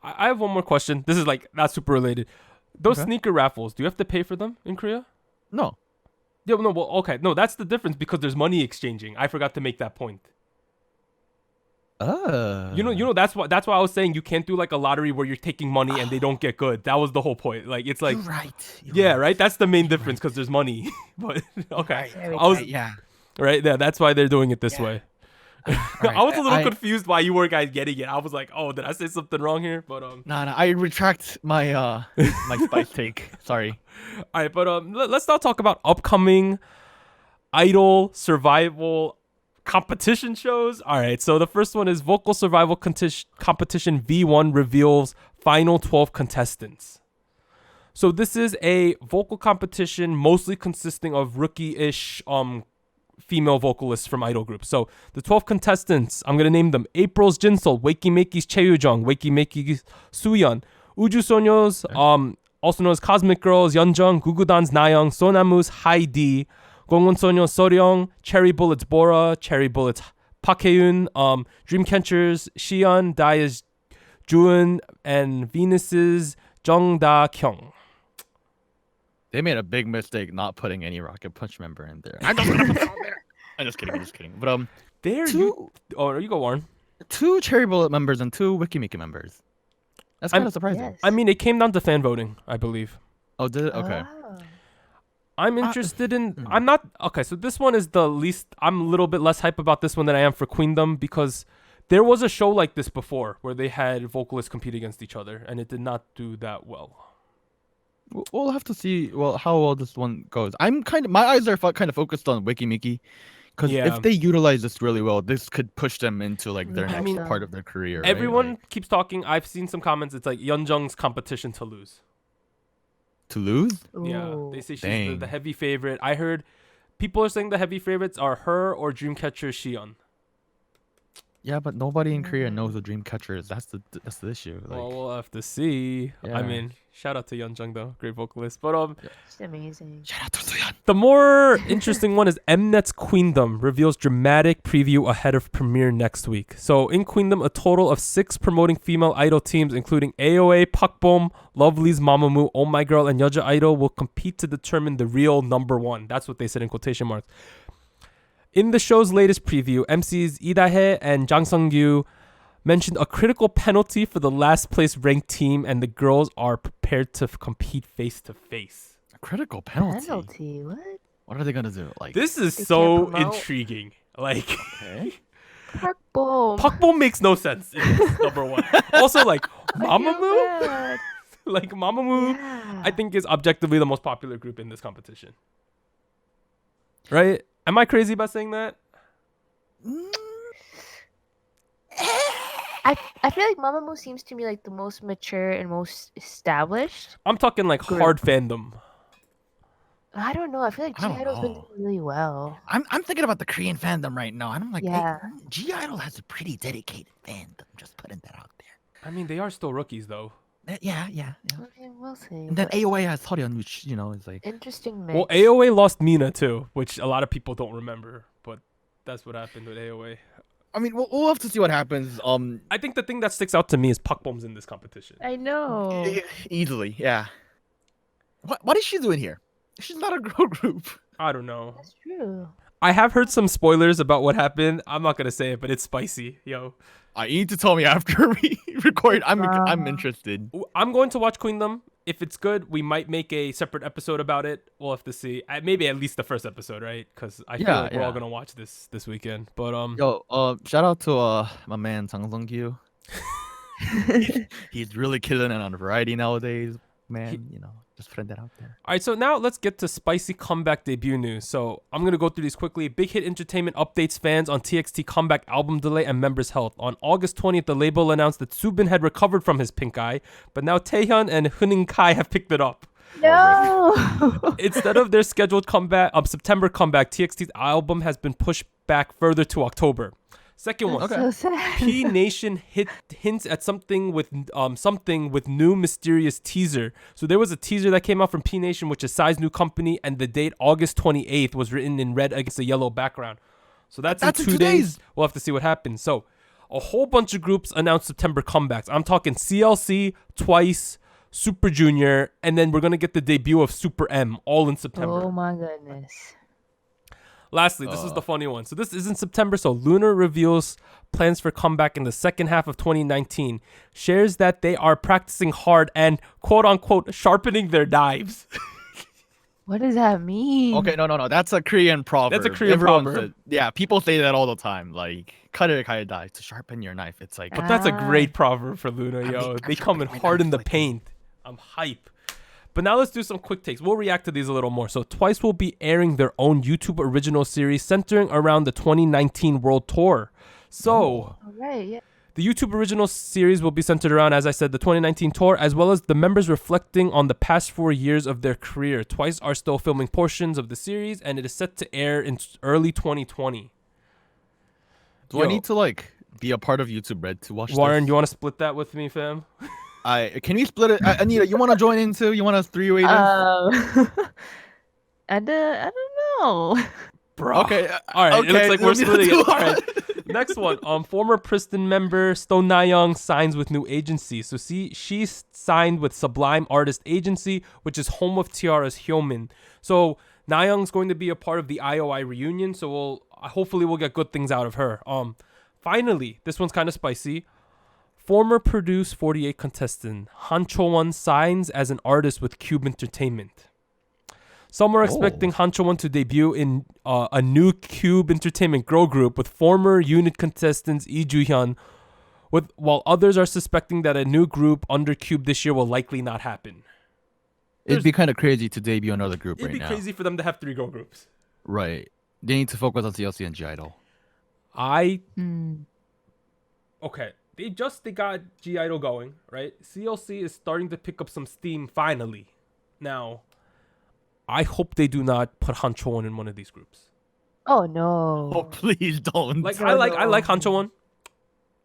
I have one more question. This is like not super related. Those sneaker raffles, do you have to pay for them in Korea? No. Yeah, no, well, okay. No, that's the difference because there's money exchanging. I forgot to make that point. You know, that's why I was saying you can't do like a lottery where you're taking money and they don't get good. That was the whole point. Like it's like You're right. That's the main difference because there's money. But okay. Yeah. Right, yeah, that's why they're doing it this way. Right. I was a little confused why you were guys getting it. I was like, oh, did I say something wrong here? But no, I retract my my spice take. Sorry. All right, but let's now talk about upcoming idol survival competition shows. All right, so the first one is Vocal Survival Competition V1 reveals final 12 contestants. So this is a vocal competition mostly consisting of rookie-ish female vocalists from idol groups. So the 12 contestants, I'm going to name them: April's Jinsol, Wakey-Makey's Chae-Young, Wakey-Makey's Sooyeon, Uju Sonyo's, also known as Cosmic Girls, Yeonjung, Gugudan's Nayoung, Sonamu's Haidi, Gongwon Sonyo's Soryeong, Cherry Bullet's Bora, Cherry Bullet's Park Hae-yoon, Dreamcatcher's Heon, Dae's Juun, and Venus's Jung Da-kyung. They made a big mistake not putting any Rocket Punch member in there. I'm just gonna put them there. I'm just kidding. But you go, Warren. 2 Cherry Bullet members and 2 Wikimiki members. That's kind of surprising. Yes. I mean, it came down to fan voting, I believe. Oh, did it? Okay. I'm interested in. I'm not okay. So this one is the least. I'm a little bit less hype about this one than I am for Queendom because there was a show like this before where they had vocalists compete against each other and it did not do that well. We'll have to see how well this one goes. My eyes are kind of focused on Wikimiki because if they utilize this really well, this could push them into like their next part of their career. Everyone keeps talking. I've seen some comments. It's like Yeonjung's competition to lose. To lose? Yeah, they say she's the heavy favorite. I heard people are saying the heavy favorites are her or Dreamcatcher Heon. Yeah, but nobody in Korea knows what Dreamcatcher is. That's the issue. Like, well, we'll have to see. Yeah. I mean, shout out to Yeonjung though, great vocalist. But it's amazing. Shout out to Sooyeon. The more interesting one is Mnet's Queendom reveals dramatic preview ahead of premiere next week. So in Queendom, a total of 6 promoting female idol teams, including AOA, Pakbom, Lovely's Mamamoo, Oh My Girl, and Yeoja Idol, will compete to determine the real number 1. That's what they said in quotation marks. In the show's latest preview, MCs Lee Da-hae and Jang Sung-gyu mentioned a critical penalty for the last place ranked team, and the girls are prepared to compete face to face. A critical penalty? What? What are they gonna do? Like, this is so intriguing. Like, Pakbom makes no sense in this, number 1. Also, like Mamamoo, I think is objectively the most popular group in this competition. Right? Am I crazy by saying that? I feel like Mamamoo seems to me like the most mature and most established. I'm talking like Group. hard fandom. I don't know. I feel like G Idol's been doing really well. I'm thinking about the Korean fandom right now, and I'm like, Yeah. hey, G Idol has a pretty dedicated fandom. Just putting that out there. I mean, they are still rookies though. Yeah. Okay, we'll see. And then AOA has Seolyeon, which is like Interesting mix. Well, AOA lost Mina too, which a lot of people don't remember, but that's what happened with AOA. I mean, we'll have to see what happens. I think the thing that sticks out to me is Pakbom's in this competition. I know. Easily, yeah. What is she doing here? She's not a girl group. I don't know. That's true. I have heard some spoilers about what happened. I'm not gonna say it, but it's spicy, yo. You need to tell me after we record. I'm interested. I'm going to watch Queendom. If it's good, we might make a separate episode about it. We'll have to see. Maybe at least the first episode, right? Because I feel like we're all gonna watch this weekend. But shout out to my man Jang Sung-kyu. He's really killing it on variety nowadays, man. Just putting that out there. All right, so now let's get to spicy comeback debut news. So I'm going to go through these quickly. Big Hit Entertainment updates fans on TXT comeback album delay and members' health. On August 20th, the label announced that Soobin had recovered from his pink eye, but now Taehyun and Huning Kai have picked it up. No. Instead of their scheduled September comeback, TXT's album has been pushed back further to October. Second one. So sad. P Nation hints at something with new mysterious teaser. So there was a teaser that came out from P Nation, which is Psy's new company, and the date August 28th was written in red against a yellow background. So that's in 2 days. We'll have to see what happens. So a whole bunch of groups announced September comebacks. I'm talking CLC, Twice, Super Junior, and then we're gonna get the debut of Super M all in September. Oh my goodness. Lastly, this is the funny one. So this is in September. So Lunar reveals plans for comeback in the second half of 2019. Shares that they are practicing hard and quote unquote sharpening their knives. What does that mean? Okay, no. That's a Korean proverb. That's a Korean proverb. Yeah, people say that all the time. Like, cut it, to sharpen your knife. It's like, But that's a great proverb for Luna, yo. They come in hard in the paint. I'm hype. But now let's do some quick takes. We'll react to these a little more. So Twice will be airing their own YouTube original series centering around the 2019 World Tour. So All right, yeah. the YouTube original series will be centered around, as I said, the 2019 tour, as well as the members reflecting on the past 4 years of their career. Twice are still filming portions of the series, and it is set to air in early 2020. Do I need to be a part of YouTube Red to watch Warren, this? you want to split that with me, fam? Can we split it? Anita, you want to join in too? You want us three-way this? I don't know. Bro. Okay. All right. Okay, It looks like we're splitting it. All right. right. Next one. Former Priston member Stone Na-young signs with new agency. So she's signed with Sublime Artist Agency, which is home of Tiara's Hyomin. So Na-young's going to be a part of the IOI reunion. So hopefully we'll get good things out of her. Finally, this one's kind of spicy. Former Produce 48 contestant Han Cho-won signs as an artist with Cube Entertainment. Some are expecting Han Cho-won to debut in a new Cube Entertainment girl group with former unit contestants Lee Ju-hyun, while others are suspecting that a new group under Cube this year will likely not happen. It'd be kind of crazy to debut another group right now. It'd be crazy for them to have 3 girl groups. Right. They need to focus on CLC and G-Idol. Okay. They got G-Idol going, right? CLC is starting to pick up some steam finally. Now, I hope they do not put Han Cho-won in one of these groups. Oh no. Oh, please don't. I like Han Cho-won.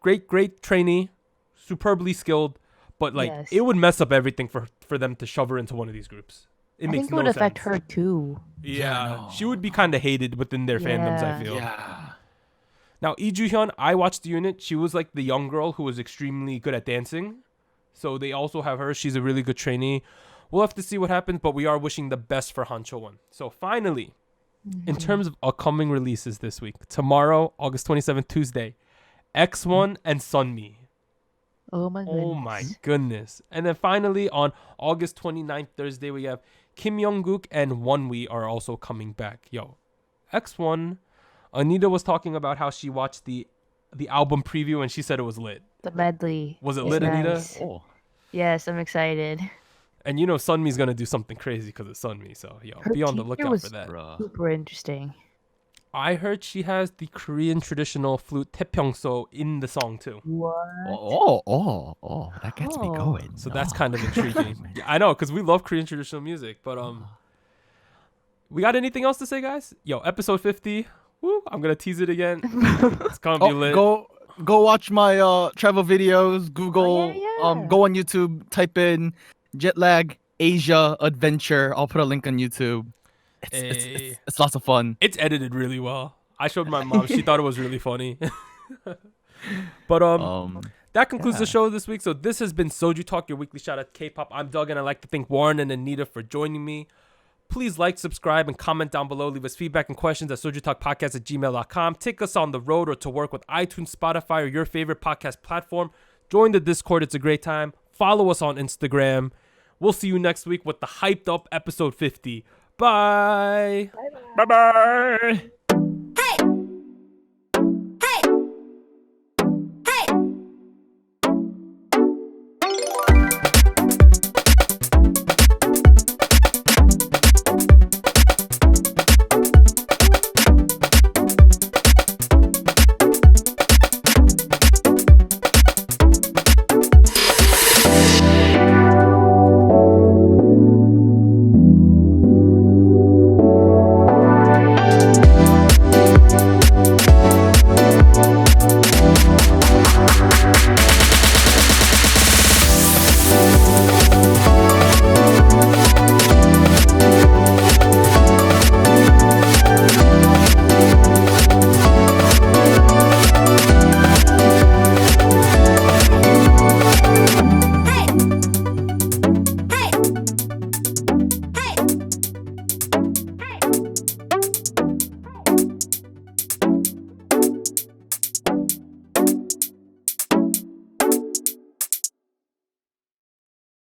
Great trainee, superbly skilled, but Yes. it would mess up everything for them to shove her into one of these groups. It I makes think it no would affect sense. her too. Yeah, no. she would be kind of hated within their fandoms, I feel. Yeah. Now, Lee Ju-hyun, I watched the unit. She was like the young girl who was extremely good at dancing. So they also have her. She's a really good trainee. We'll have to see what happens, but we are wishing the best for Han Cho-won. So finally, in terms of upcoming releases this week, tomorrow, August 27th, Tuesday, X1 and Sunmi. Oh my goodness. Oh my goodness. And then finally, on August 29th, Thursday, we have Kim Young-guk and Wonwi are also coming back. Yo, X1, Anita was talking about how she watched the album preview and she said it was lit. The medley. Was it is lit, Anita? nice. Oh. Yes, I'm excited. And you know Sunmi's going to do something crazy because it's Sunmi. So, yo, Her be on the teacher lookout was for that. Bruh. super interesting. I heard she has the Korean traditional flute taepyeongso in the song too. What? That gets me going. So that's kind of intriguing. Yeah, I know, because we love Korean traditional music. But we got anything else to say, guys? Yo, episode 50. Woo! I'm gonna tease it again. It's gonna be lit. Go watch my travel videos. Google, go on YouTube. Type in jet lag Asia adventure. I'll put a link on YouTube. It's lots of fun. It's edited really well. I showed my mom. She thought it was really funny. But that concludes the show this week. So this has been SojuTalk, your weekly shout at K-pop. I'm Doug, and I'd like to thank Warren and Anita for joining me. Please like, subscribe, and comment down below. Leave us feedback and questions at SojuTalkPodcast@gmail.com. Take us on the road or to work with iTunes, Spotify, or your favorite podcast platform. Join the Discord. It's a great time. Follow us on Instagram. We'll see you next week with the hyped up episode 50. Bye. Bye-bye.